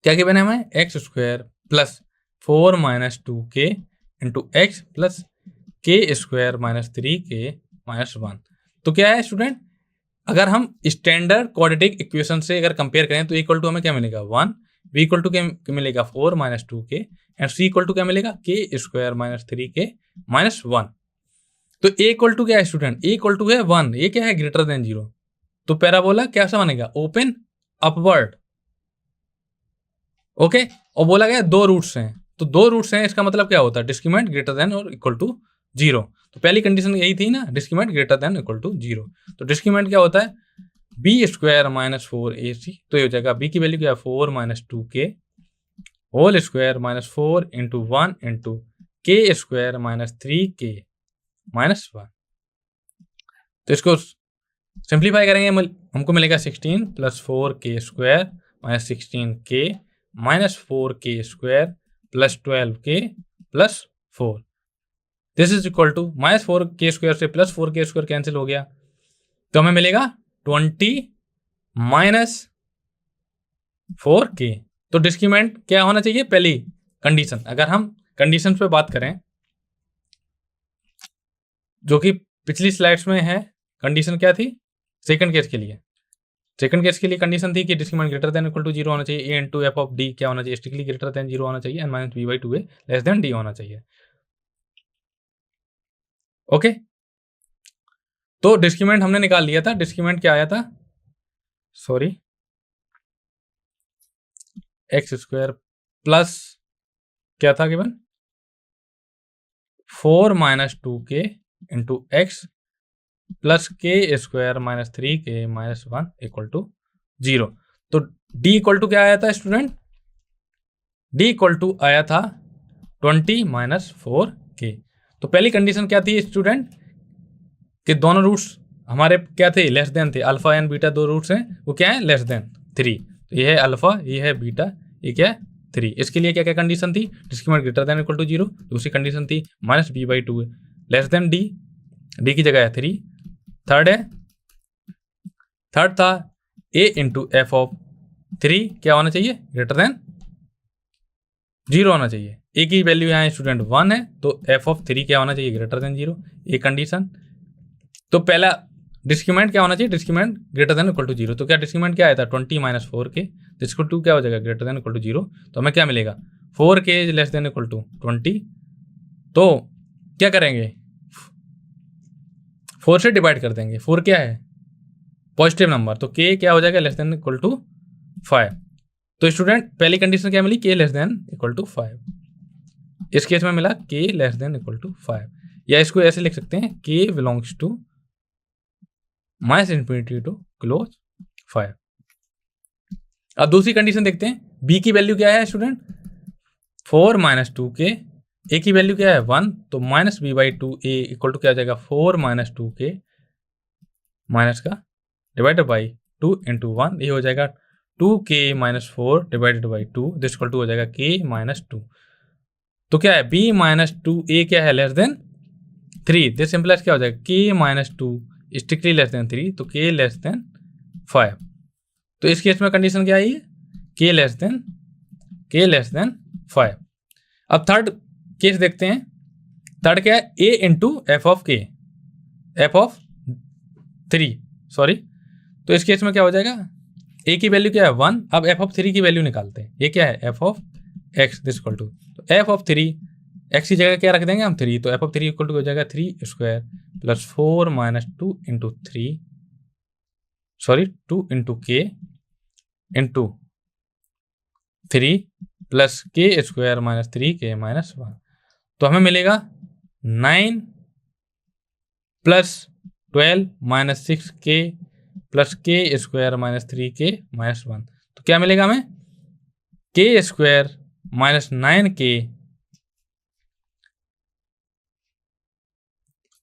क्या गिवन है हमें, x square plus 4 minus 2k into x plus K square minus 3k minus 1। तो क्या है स्टूडेंट, अगर हम स्टैंडर्ड क्वाड्रेटिक इक्वेशन से अगर कंपेयर करें तो इक्वल टू हमें क्या मिलेगा 1, b इक्वल टू क्या मिलेगा 4 minus 2k and c equal to क्या मिलेगा के स्क्वायर माइनस 3k माइनस 1। तो a इक्वल टू क्या है स्टूडेंट, a इक्वल टू है 1, ये क्या है ग्रेटर देन 0। तो पैराबोला कैसा बनेगा, ओपन अपवर्ड। ओके, और बोला गया दो रूट्स हैं, तो दो रूट्स हैं, इसका मतलब क्या होता है, डिस्क्रिमिनेंट ग्रेटर देन और इक्वल टू 0। तो पहली कंडीशन यही थी ना, discriminant greater than equal to 0। तो डिस्क्रिमिनेंट क्या होता है, बी स्क्वायर माइनस 4ac। तो ये हो जाएगा b की वैल्यू क्या है 4 minus 2k whole square minus 4 into 1 into k square minus 3k minus 1। तो इसको सिंप्लीफाई करेंगे, हमको मिलेगा 16 plus 4k square minus 16k minus 4k square plus 12k plus 4। This is equal to minus 4k square से plus 4k square cancel हो गया, तो हमें मिलेगा 20 माइनस 4k। तो डिस्क्रिमिनेंट क्या होना चाहिए, पहली कंडीशन। अगर हम कंडीशन पे बात करें जो कि पिछली स्लाइड्स में है, कंडीशन क्या थी सेकंड केस के लिए। सेकंड केस के लिए कंडीशन थी कि discriminant greater than equal to 0 होना चाहिए, a into F of D क्या होना चाहिए, स्ट्रिक्टली ग्रेटर देन 0 होना चाहिए, and minus b by 2a less than d होना चाहिए। ओके, तो डिस्क्रिमिनेंट हमने निकाल लिया था। डिस्क्रिमिनेंट क्या आया था, सॉरी, एक्स स्क्वायर प्लस क्या था given 4 minus 2k into x plus K square minus 3k minus 1 equal to 0। तो d इक्वल टू क्या आया था स्टूडेंट, d इक्वल टू आया था 20 माइनस 4k। तो पहली कंडीशन क्या थी स्टूडेंट, कि दोनों रूट्स हमारे क्या थे, लेस देन थे। अल्फा एंड बीटा दो रूट्स हैं, वो क्या है, लेस देन 3। तो ये है अल्फा, ये है बीटा, ये क्या है 3। इसके लिए क्या क्या कंडीशन थी, discriminant greater than equal to 0। दूसरी कंडीशन थी minus b by 2 less than d, d की जगह है 3। थर्ड था a इंटू एफ ऑफ 3 क्या होना चाहिए, ग्रेटर देन 0 होना चाहिए। a की वैल्यू यहाँ स्टूडेंट 1 है, तो एफ ऑफ 3 क्या होना चाहिए, ग्रेटर देन 0, ये कंडीशन। तो पहला डिस्क्रिमिनेंट क्या होना चाहिए, discriminant greater than equal to 0। तो क्या डिस्क्रिमिनेंट क्या आया था 20 माइनस 4k, जिसको 2 क्या हो जाएगा, ग्रेटर देन इक्वल टू 0। तो हमें क्या मिलेगा 4k less than equal to 20। तो क्या करेंगे, 4 से डिवाइड कर देंगे। 4 क्या है, पॉजिटिव नंबर, तो k क्या हो जाएगा, लेस देन इक्वल टू 5। तो स्टूडेंट पहली कंडीशन क्या मिली, k less than equal to 5। इस केस में मिला k less than equal to 5, या इसको ऐसे लिख सकते हैं k belongs to minus infinity to close 5। अब दूसरी कंडीशन देखते हैं, b की वैल्यू क्या है स्टूडेंट 4 माइनस 2k, a की वैल्यू क्या है 1, तो minus b by 2a equal to क्या हो जाएगा 4 माइनस 2k माइनस का डिवाइडेड बाई 2 इंटू 1, ये हो जाएगा 2k minus 4 divided by 2, this equal to हो जाएगा k माइनस 2। तो क्या है b माइनस 2a क्या है, लेस देन 3, दिस सिंपलाइज क्या हो जाएगा k minus 2 strictly less than 3, तो k लेस देन 5। तो इस केस में कंडीशन क्या आई है, k लेस देन 5। अब थर्ड केस देखते हैं। थर्ड क्या है, a into F of k, F of 3, sorry. तो इस केस में क्या हो जाएगा, a की वैल्यू क्या है 1, अब एफ ऑफ 3 की वैल्यू निकालते हैं। ये क्या है, f of x this equal to, तो एफ ऑफ 3 x की जगह क्या रख देंगे हम 3, तो एफ ऑफ 3 इक्वल टू हो जाएगा 3 square plus 4 minus 2 into 3, sorry 2 into k into 3 plus k square minus 3k minus 1। तो हमें मिलेगा 9 plus 12 minus 6k plus k square minus 3k minus 1। तो क्या मिलेगा हमें, के स्क्वायर माइनस 9k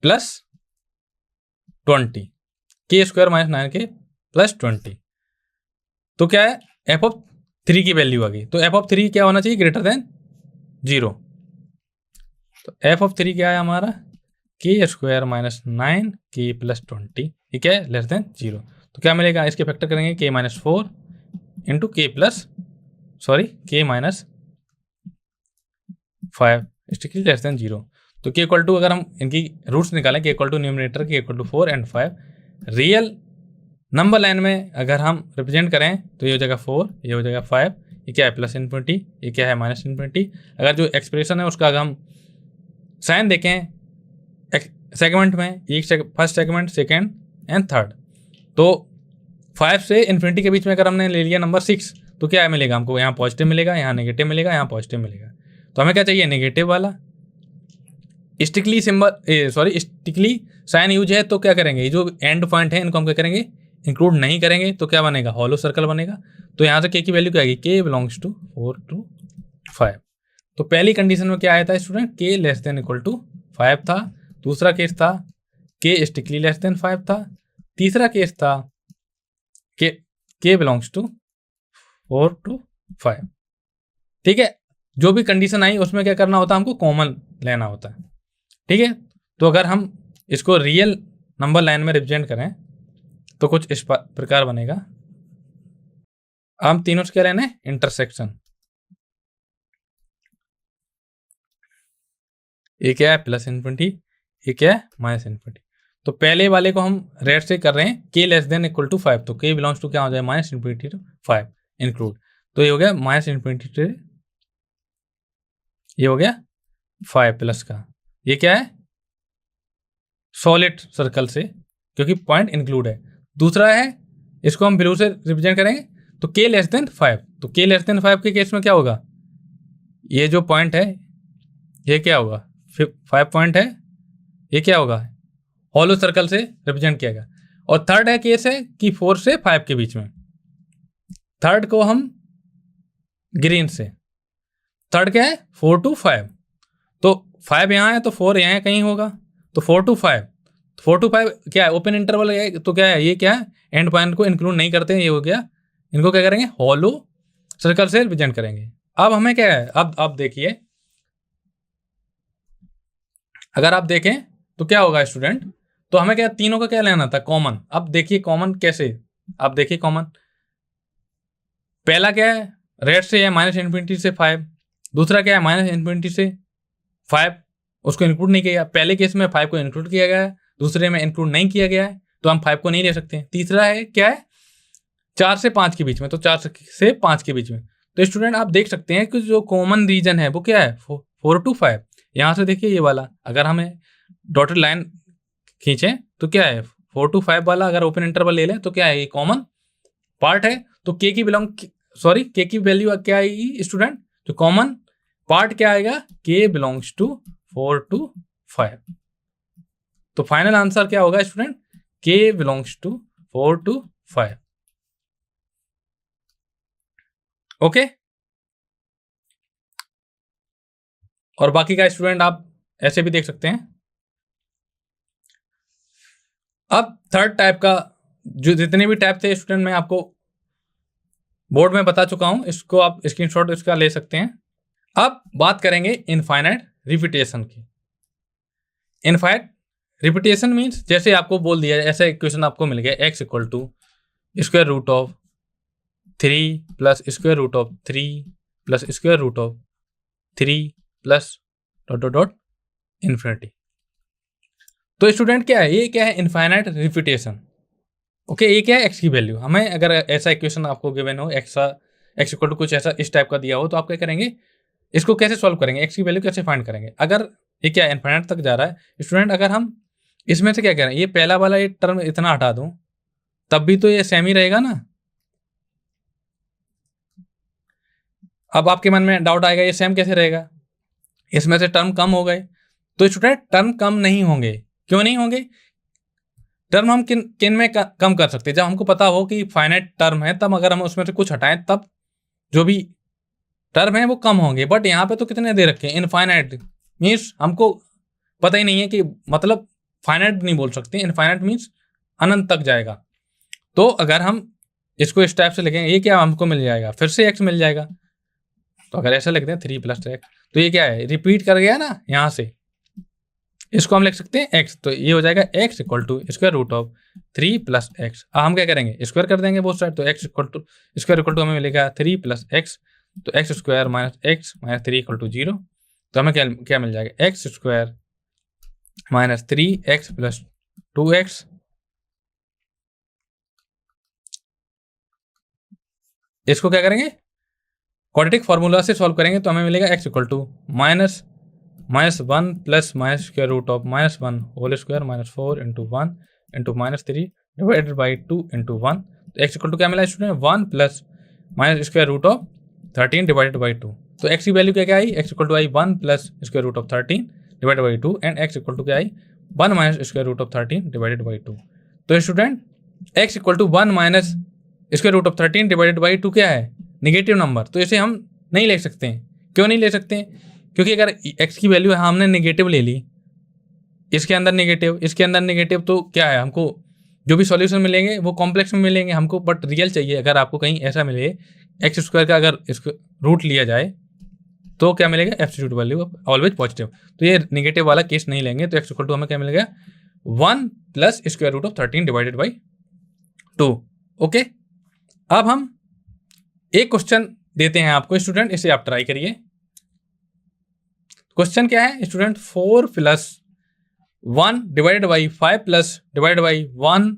प्लस 20, के स्क्वायर माइनस 9k प्लस 20। तो क्या है, एफ ऑफ 3 की वैल्यू आ गई। तो एफ ऑफ 3 क्या होना चाहिए, ग्रेटर देन 0। तो एफ ऑफ 3 क्या है हमारा, के स्क्वायर माइनस 9k प्लस 20, ये क्या है, लेस देन 0। तो क्या मिलेगा, इसके फैक्टर करेंगे k माइनस 4 इंटू के माइनस 5 स्ट्रिक्टली लेस देन 0। तो के इक्वल टू, अगर हम इनकी रूट्स निकालें, के इक्वल टू न्यूमरेटर के equal to 4 and 5, real number line में अगर हम रिप्रेजेंट करें तो ये हो जाएगा 4, ये हो जाएगा 5, ये क्या है प्लस इन्फिनिटी, ये क्या है माइनस इन्फिनिटी। अगर जो एक्सप्रेशन है उसका अगर हम साइन देखें सेगमेंट में, first segment, second and third, तो 5 से इन्फिनिटी के बीच में अगर हमने ले लिया नंबर 6, तो क्या मिलेगा हमको, यहाँ पॉजिटिव मिलेगा, यहाँ नेगेटिव मिलेगा, यहाँ पॉजिटिव मिलेगा। तो हमें क्या चाहिए, नेगेटिव वाला। स्टिकली स्टिकली साइन यूज है, तो क्या करेंगे, ये जो एंड पॉइंट है इनको हम क्या करेंगे, इंक्लूड नहीं करेंगे। तो क्या बनेगा, हॉलो सर्कल बनेगा। तो यहाँ से के की वैल्यू क्या आएगी, के बिलोंग्स टू 4 to 5। तो पहली कंडीशन में क्या आया था स्टूडेंट, के लेस देन इक्वल टू 5 था। दूसरा केस था के स्टिकली लेस देन 5 था। तीसरा केस था के बिलोंग्स टू 4 to 5। ठीक है, जो भी कंडीशन आई उसमें क्या करना होता है, हमको कॉमन लेना होता है। ठीक है, तो अगर हम इसको रियल नंबर लाइन में रिप्रेजेंट करें तो कुछ इस प्रकार बनेगा। हम तीनों से क्या लेना है, इंटरसेक्शन। ये क्या है, प्लस इन्फिनिटी, ये क्या है, माइनस इन्फिनिटी। तो पहले वाले को हम रेड से कर रहे हैं, के लेस देन इक्वल टू 5, तो के बिलोंग्स टू क्या हो जाए, माइनस इन्फिनिटी टू 5 इंक्लूड। तो ये हो गया माइनस इन्फिनिटी से, ये हो गया 5 प्लस का, ये क्या है, सॉलिड सर्कल से, क्योंकि पॉइंट इंक्लूड है। दूसरा है, इसको हम ब्लू से रिप्रेजेंट करेंगे, तो के लेस देन 5। तो के लेस देन 5 के केस में क्या होगा, ये जो पॉइंट है ये क्या होगा, 5 पॉइंट है, ये क्या होगा, हॉलो सर्कल से रिप्रेजेंट किया गया। और थर्ड है केस है कि 4 से 5 के बीच में, थर्ड को हम ग्रीन से, थर्ड क्या है 4 to 5। तो 5 यहाँ है तो 4 यहाँ कहीं होगा, तो 4 to 5, 4 to 5 क्या है, ओपन इंटरवल है। तो क्या है, ये क्या है, एंड पॉइंट को इंक्लूड नहीं करते हैं, ये हो गया। इनको क्या करेंगे, हॉलो सर्कल से रिप्रेजेंट करेंगे। अब हमें क्या है, अब देखिए, अगर आप देखें तो क्या होगा स्टूडेंट, तो हमें क्या, तीनों का क्या लेना था, कॉमन। अब देखिए कॉमन कैसे, अब देखिए कॉमन, पहला क्या है, रेड से है माइनस इन्फिनिटी से 5, दूसरा क्या है माइनस इन्फिनिटी से 5, उसको इंक्लूड नहीं किया। पहले केस में 5 को इंक्लूड किया गया है, दूसरे में इंक्लूड नहीं किया गया है, तो हम 5 को नहीं ले सकते। तीसरा है क्या है, 4 से 5 के बीच में, तो 4 से 5 के बीच में। तो स्टूडेंट आप देख सकते हैं कि जो कॉमन रीजन है वो क्या है, 4 to 5। यहाँ से देखिए ये वाला, अगर हमें डॉटेड लाइन खींचें तो क्या है, 4 to 5 वाला अगर ओपन इंटरवल ले लें तो क्या है, ये कॉमन पार्ट है। तो के की वैल्यू क्या आएगी स्टूडेंट, जो कॉमन पार्ट क्या आएगा, के बिलोंग्स टू 4 to 5। तो फाइनल आंसर क्या होगा स्टूडेंट, के बिलोंग्स टू 4 to 5। ओके, और बाकी का स्टूडेंट आप ऐसे भी देख सकते हैं। अब थर्ड टाइप का, जो जितने भी टाइप थे स्टूडेंट मैं आपको बोर्ड में बता चुका हूं, इसको आप स्क्रीनशॉट इसका ले सकते हैं। अब बात करेंगे इनफाइनाइट रिपीटेशन की। इनफाइनाइट रिपीटेशन मीन्स, जैसे आपको बोल दिया, ऐसा इक्वेशन आपको मिल गया, x equal to square root of 3 plus square root of 3 plus square root of 3 plus dot dot dot infinity. तो स्टूडेंट क्या है, ये क्या है, इनफाइनाइट रिपीटेशन। ओके, ये क्या है, x की वैल्यू। हमें अगर ऐसा इक्वेशन आपको गिवन हो, x इक्वल टू कुछ ऐसा इस टाइप का दिया हो, तो आप क्या करेंगे, इसको कैसे सॉल्व करेंगे, x की वैल्यू कैसे फाइंड करेंगे। अगर ये क्या इनफाइनाइट तक जा रहा है स्टूडेंट, अगर हम इसमें से क्या करें, ये पहला वाला ये टर्म इतना हटा दूं, तब भी तो ये सेम ही रहेगा ना। अब आपके मन में डाउट आएगा, ये सेम कैसे रहेगा, इसमें से टर्म कम हो गए। तो स्टूडेंट टर्म कम नहीं होंगे, क्यों नहीं होंगे, टर्म हम किन किन में कम कर सकते हैं? जब हमको पता हो कि फाइनाइट टर्म है, तब अगर हम उसमें से कुछ हटाएं तब जो भी टर्म है वो कम होंगे। बट यहाँ पे तो कितने दे रखे हैं? इनफाइनाइट, मीन्स हमको पता ही नहीं है कि, मतलब फाइनाइट नहीं बोल सकते, इनफाइनाइट मीन्स अनंत तक जाएगा। तो अगर हम इसको इस टाइप से लिखेंगे, ये क्या हमको मिल जाएगा? फिर से x मिल जाएगा। तो अगर ऐसा लिखते हैं 3 + x, तो ये क्या है? रिपीट कर गया ना यहाँ से, इसको हम लिख सकते हैं x, तो ये हो जाएगा x = √3 + x। अब हम क्या करेंगे? स्क्वायर कर देंगे बोथ साइड, तो x = हमें मिलेगा 3 + x, तो x² - x - 3 = 0। तो हमें क्या मिल जाएगा? x² - 3x + 2x, इसको क्या करेंगे? क्वाड्रेटिक फार्मूला से सॉल्व करेंगे तो हमें मिलेगा x = -1 + -√(-1 होल स्क्वायर - 4 × 1 × -3 / 2 × 1। तो x = क्या मिला स्टूडेंट? 1 + -√13 / 2। तो x की वैल्यू क्या आई? x = आई 1 + √13 / 2 एंड x = क्या आई? 1 - √13 / 2। तो स्टूडेंट x = 1 - √13 / 2 क्या है? Negative number. तो इसे हम नहीं ले सकते हैं। क्यों नहीं ले सकते? क्योंकि अगर x की वैल्यू हमने नेगेटिव ले ली, इसके अंदर नेगेटिव, इसके अंदर नेगेटिव, तो क्या है? हमको जो भी सॉल्यूशन मिलेंगे वो कॉम्प्लेक्स में मिलेंगे हमको, बट रियल चाहिए। अगर आपको कहीं ऐसा मिले x² का अगर इसको रूट लिया जाए तो क्या मिलेगा? Absolute value always positive. तो ये नेगेटिव वाला केस नहीं लेंगे। तो x = हमें क्या मिलेगा? 1 + √13 / 2। ओके, अब हम एक क्वेश्चन देते हैं आपको स्टूडेंट, इसे आप ट्राई करिए। क्वेश्चन क्या है स्टूडेंट? 4 + 1 / 5 + 1।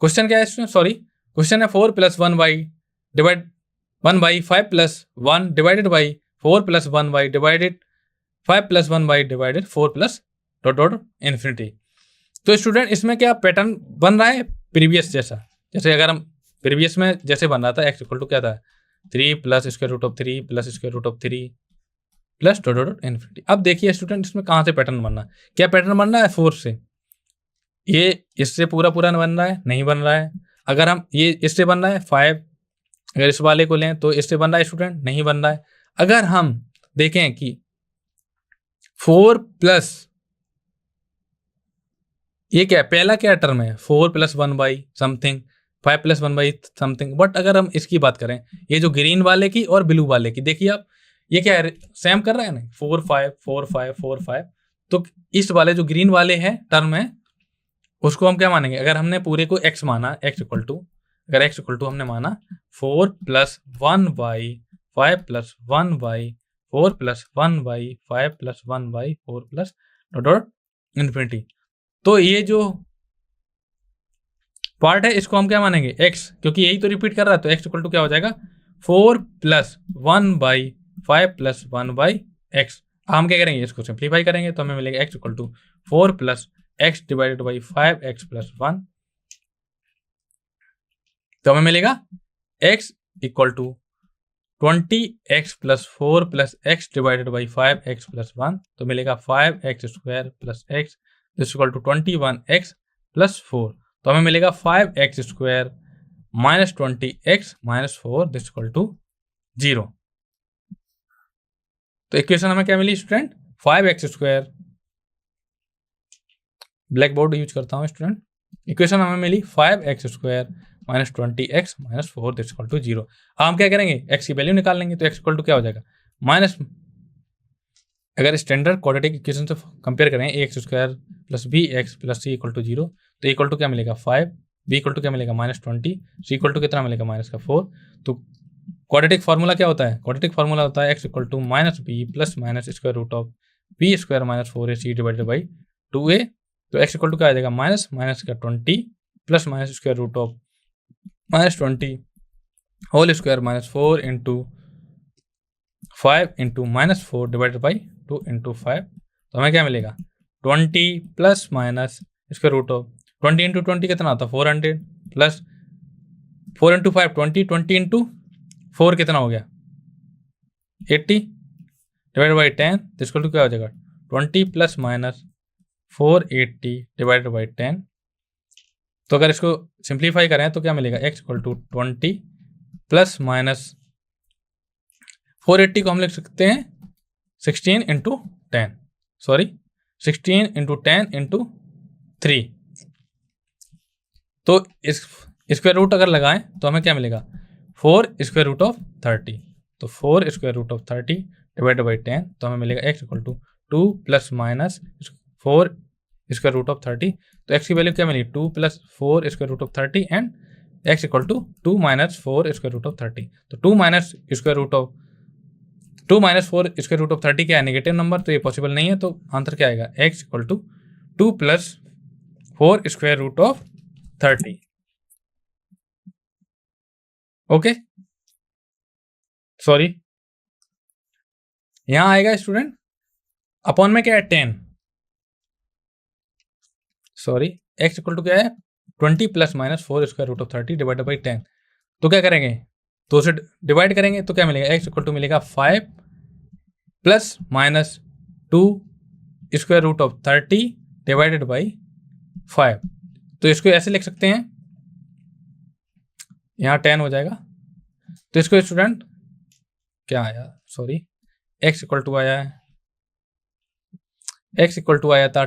क्वेश्चन क्या है स्टूडेंट? सॉरी, क्वेश्चन है 4 + 1 / 5 + 1 divided by 4 + 1 / divided 5 + 1 / divided 4 + infinity. तो स्टूडेंट इसमें क्या पैटर्न बन रहा है? प्रीवियस जैसा। जैसे अगर हम प्रीवियस में जैसे बन रहा था, x = क्या था? 3 + √3 + √3 + इन्फिनिटी। अब देखिए स्टूडेंट इसमें कहाँ से पैटर्न बन रहा है? क्या पैटर्न बन रहा है? 4 से। ये इससे पूरा बन रहा है? नहीं बन रहा है। अगर हम ये इससे बन रहा है 5, अगर इस वाले को लें तो इससे बन रहा है स्टूडेंट? नहीं बन रहा है। अगर हम देखें कि 4 प्लस, ये क्या है? पहला क्या टर्म है? 4 + 1 / समथिंग, 5 + 1 / समथिंग। बट अगर हम इसकी बात करें, ये जो ग्रीन वाले की और ब्लू वाले की, देखिए आप, ये क्या है? सेम कर रहा है ना, 4 5 4 5 4 5। तो इस वाले जो ग्रीन वाले हैं टर्म है, उसको हम क्या मानेंगे? अगर हमने पूरे को x माना, अगर x = हमने माना 4 + 1 / 5 + 1 / 4 + 1 / 5 + 1 / 4 + इन्फिनिटी। तो ये जो पार्ट है इसको हम क्या मानेंगे? x, क्योंकि यही तो रिपीट कर रहा है। तो x = क्या हो जाएगा? 4 + 1 / 5 + 1 / x। हम क्या करेंगे? इसको सिंप्लीफाई करेंगे तो हमें मिलेगा x = 4 + x divided by 5x + 1। तो हमें मिलेगा x = 20x + 4 + x divided by 5x + 1। तो मिलेगा 5x² + x = 21x + 4। तो हमें मिलेगा 5x² - 20x - 4 = 0। तो इक्वेशन हमें क्या मिली student? 5x², blackboard use करता हूँ स्टूडेंट। इक्वेशन हमें मिली 5x² - 20x - 4 = 0। हम क्या करेंगे? x की वैल्यू निकाल लेंगे। तो x = क्या हो जाएगा? माइनस, अगर स्टैंडर्ड क्वाड्रेटिक इक्वेशन से कंपेयर करें, ax² + bx + c = 0, तो इक्वल टू क्या मिलेगा? 5, b = क्या मिलेगा? -20, c = कितना मिलेगा? -4। तो क्वाड्रेटिक फार्मूला क्या होता है? क्वाड्रेटिक फार्मूला होता है x = -b + -√b² - 4ac divided by 2a। तो x = क्या आ जाएगा? -20 + -√20 होल स्क्वायर - 4 × 5 × -4 डिवाइडेड बाई 2 × 5। तो हमें क्या मिलेगा? 20 + -√20 × 20 कितना होता है? 400 प्लस 4 × 5 20, 20 × 4 कितना हो गया? 80 डिवाइड बाई 10 तो इसको क्या हो जाएगा? 20 + 480 डिवाइडेड बाई 10। तो अगर इसको सिंप्लीफाई करें तो क्या मिलेगा, x equal to 20 plus minus 480 को हम लिख सकते हैं 16 इंटू 10, सॉरी 16 इंटू 10 इंटू 3। तो इस स्क्वायर रूट अगर लगाएं तो हमें क्या मिलेगा, 4 स्क्वायर रूट ऑफ 30। तो 4 square root of 30 divided by 10, तो हमें मिलेगा x equal to 2 plus minus 4 square root of 30। तो x की वैल्यू क्या मिली, 2 plus 4 square root of 30 and x equal to 2 minus 4 square root of 30। तो 2 माइनस 4 स्क्वायर रूट ऑफ 30 क्या है, नेगेटिव नंबर, तो ये पॉसिबल नहीं है। तो आंसर क्या आएगा, x equal to 2 plus 4 square root of 30। Okay, sorry यहां आएगा स्टूडेंट अपॉन में क्या है 10, सॉरी x इक्वल टू क्या है 20 plus minus 4 square root of 30 divided by 10। तो क्या करेंगे, तो उसे डिवाइड करेंगे तो क्या मिलेगा, x इक्वल टू मिलेगा 5 plus minus 2 square root of 30 divided by 5। तो इसको ऐसे लिख सकते हैं, यहाँ 10 हो जाएगा। तो इसको स्टूडेंट क्या आया, सॉरी x इक्वल टू आया है, x इक्वल टू आया था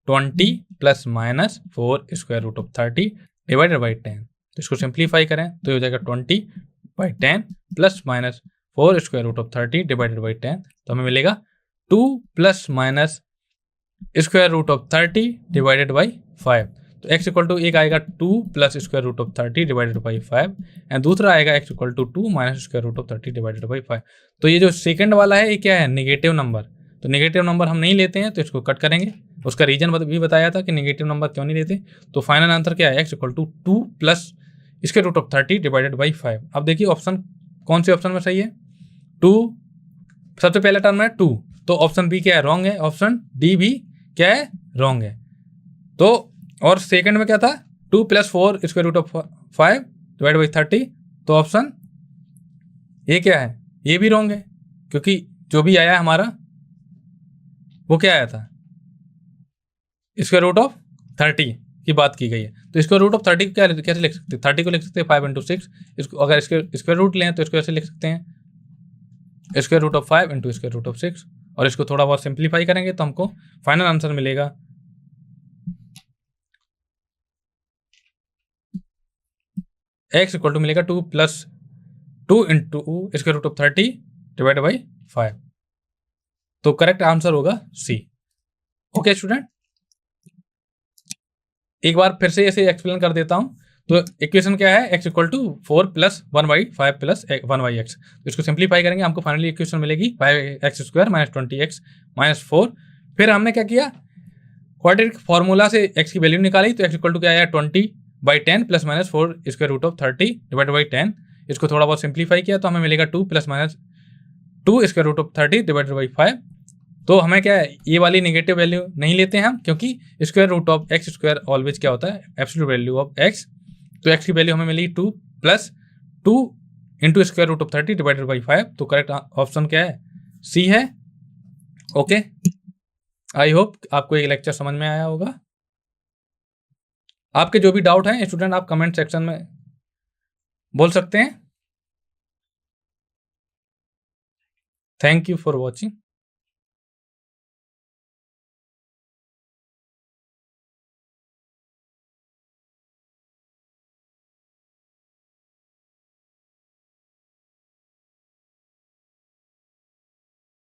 20 plus minus 4 square root of 30 divided by 10। तो इसको सिंप्लीफाई करें तो ये हो जाएगा 20 by 10 plus minus 4 square root of 30 divided by 10। तो हमें मिलेगा 2 plus minus square root of 30 divided by 5। तो x इक्वल टू एक आएगा 2 plus square root of 30 divided by 5 and दूसरा आएगा x equal to 2 minus square root of 30 divided by 5। तो ये जो सेकंड वाला है ये क्या है, नेगेटिव नंबर। तो नेगेटिव नंबर हम नहीं लेते हैं, तो इसको कट करेंगे। उसका रीजन भी बताया था कि नेगेटिव नंबर क्यों नहीं लेते। तो फाइनल आंसर क्या है, x equal to 2 plus square root of 30 divided by 5। अब देखिए ऑप्शन कौन से ऑप्शन में सही है, 2 सबसे पहले टर्म है 2, तो ऑप्शन बी क्या है, रॉन्ग है। ऑप्शन डी भी क्या है, रॉन्ग है। तो और सेकंड में क्या था, 2 plus 4 square root of 5 divide by 30। तो ऑप्शन ये क्या है, ये भी रॉन्ग है, क्योंकि जो भी आया हमारा वो क्या आया था, स्क्वायर रूट ऑफ 30 की बात की गई है। तो स्क्वायर रूट ऑफ 30 को क्या कैसे लिख सकते हैं, 30 को लिख सकते हैं 5 इंटू 6। इसको अगर स्क्वायर रूट लें तो इसको ऐसे लिख सकते हैं square root of 5 into square root of 6। और इसको थोड़ा बहुत सिंप्लीफाई करेंगे तो हमको फाइनल आंसर मिलेगा x इक्वल टू मिलेगा 2 plus 2 into square root of 30 divide by 5। तो करेक्ट आंसर होगा सी। ओके स्टूडेंट, एक बार फिर से ऐसे एक्सप्लेन कर देता हूं। तो इक्वेशन क्या है, x equal to 4 plus 1/5 plus 1/x। तो इसको सिंप्लीफाई करेंगे, हमको फाइनली इक्वेशन मिलेगी 5x square minus 20x minus 4। फिर हमने क्या किया, क्वाड्रेटिक फार्मूला से x की वैल्यू निकाली। तो x इक्वल टू क्या आया, 20/10 plus minus 4 square root of 30 divide by 10। इसको थोड़ा बहुत सिंप्लीफाई किया तो हमें मिलेगा 2 plus minus 2 square root of 30 divided by 5। तो हमें क्या है, ये वाली नेगेटिव वैल्यू नहीं लेते हैं हम, क्योंकि square root of x square always क्या होता है, एब्सोल्यूट वैल्यू ऑफ एक्स। तो एक्स की वैल्यू हमें मिली 2 plus 2 into square root of 30 divided by 5। तो करेक्ट ऑप्शन क्या है, सी है। ओके, आई होप आपको ये लेक्चर समझ में आया होगा। आपके जो भी डाउट हैं स्टूडेंट, आप कमेंट सेक्शन में बोल सकते हैं। Thank you for watching.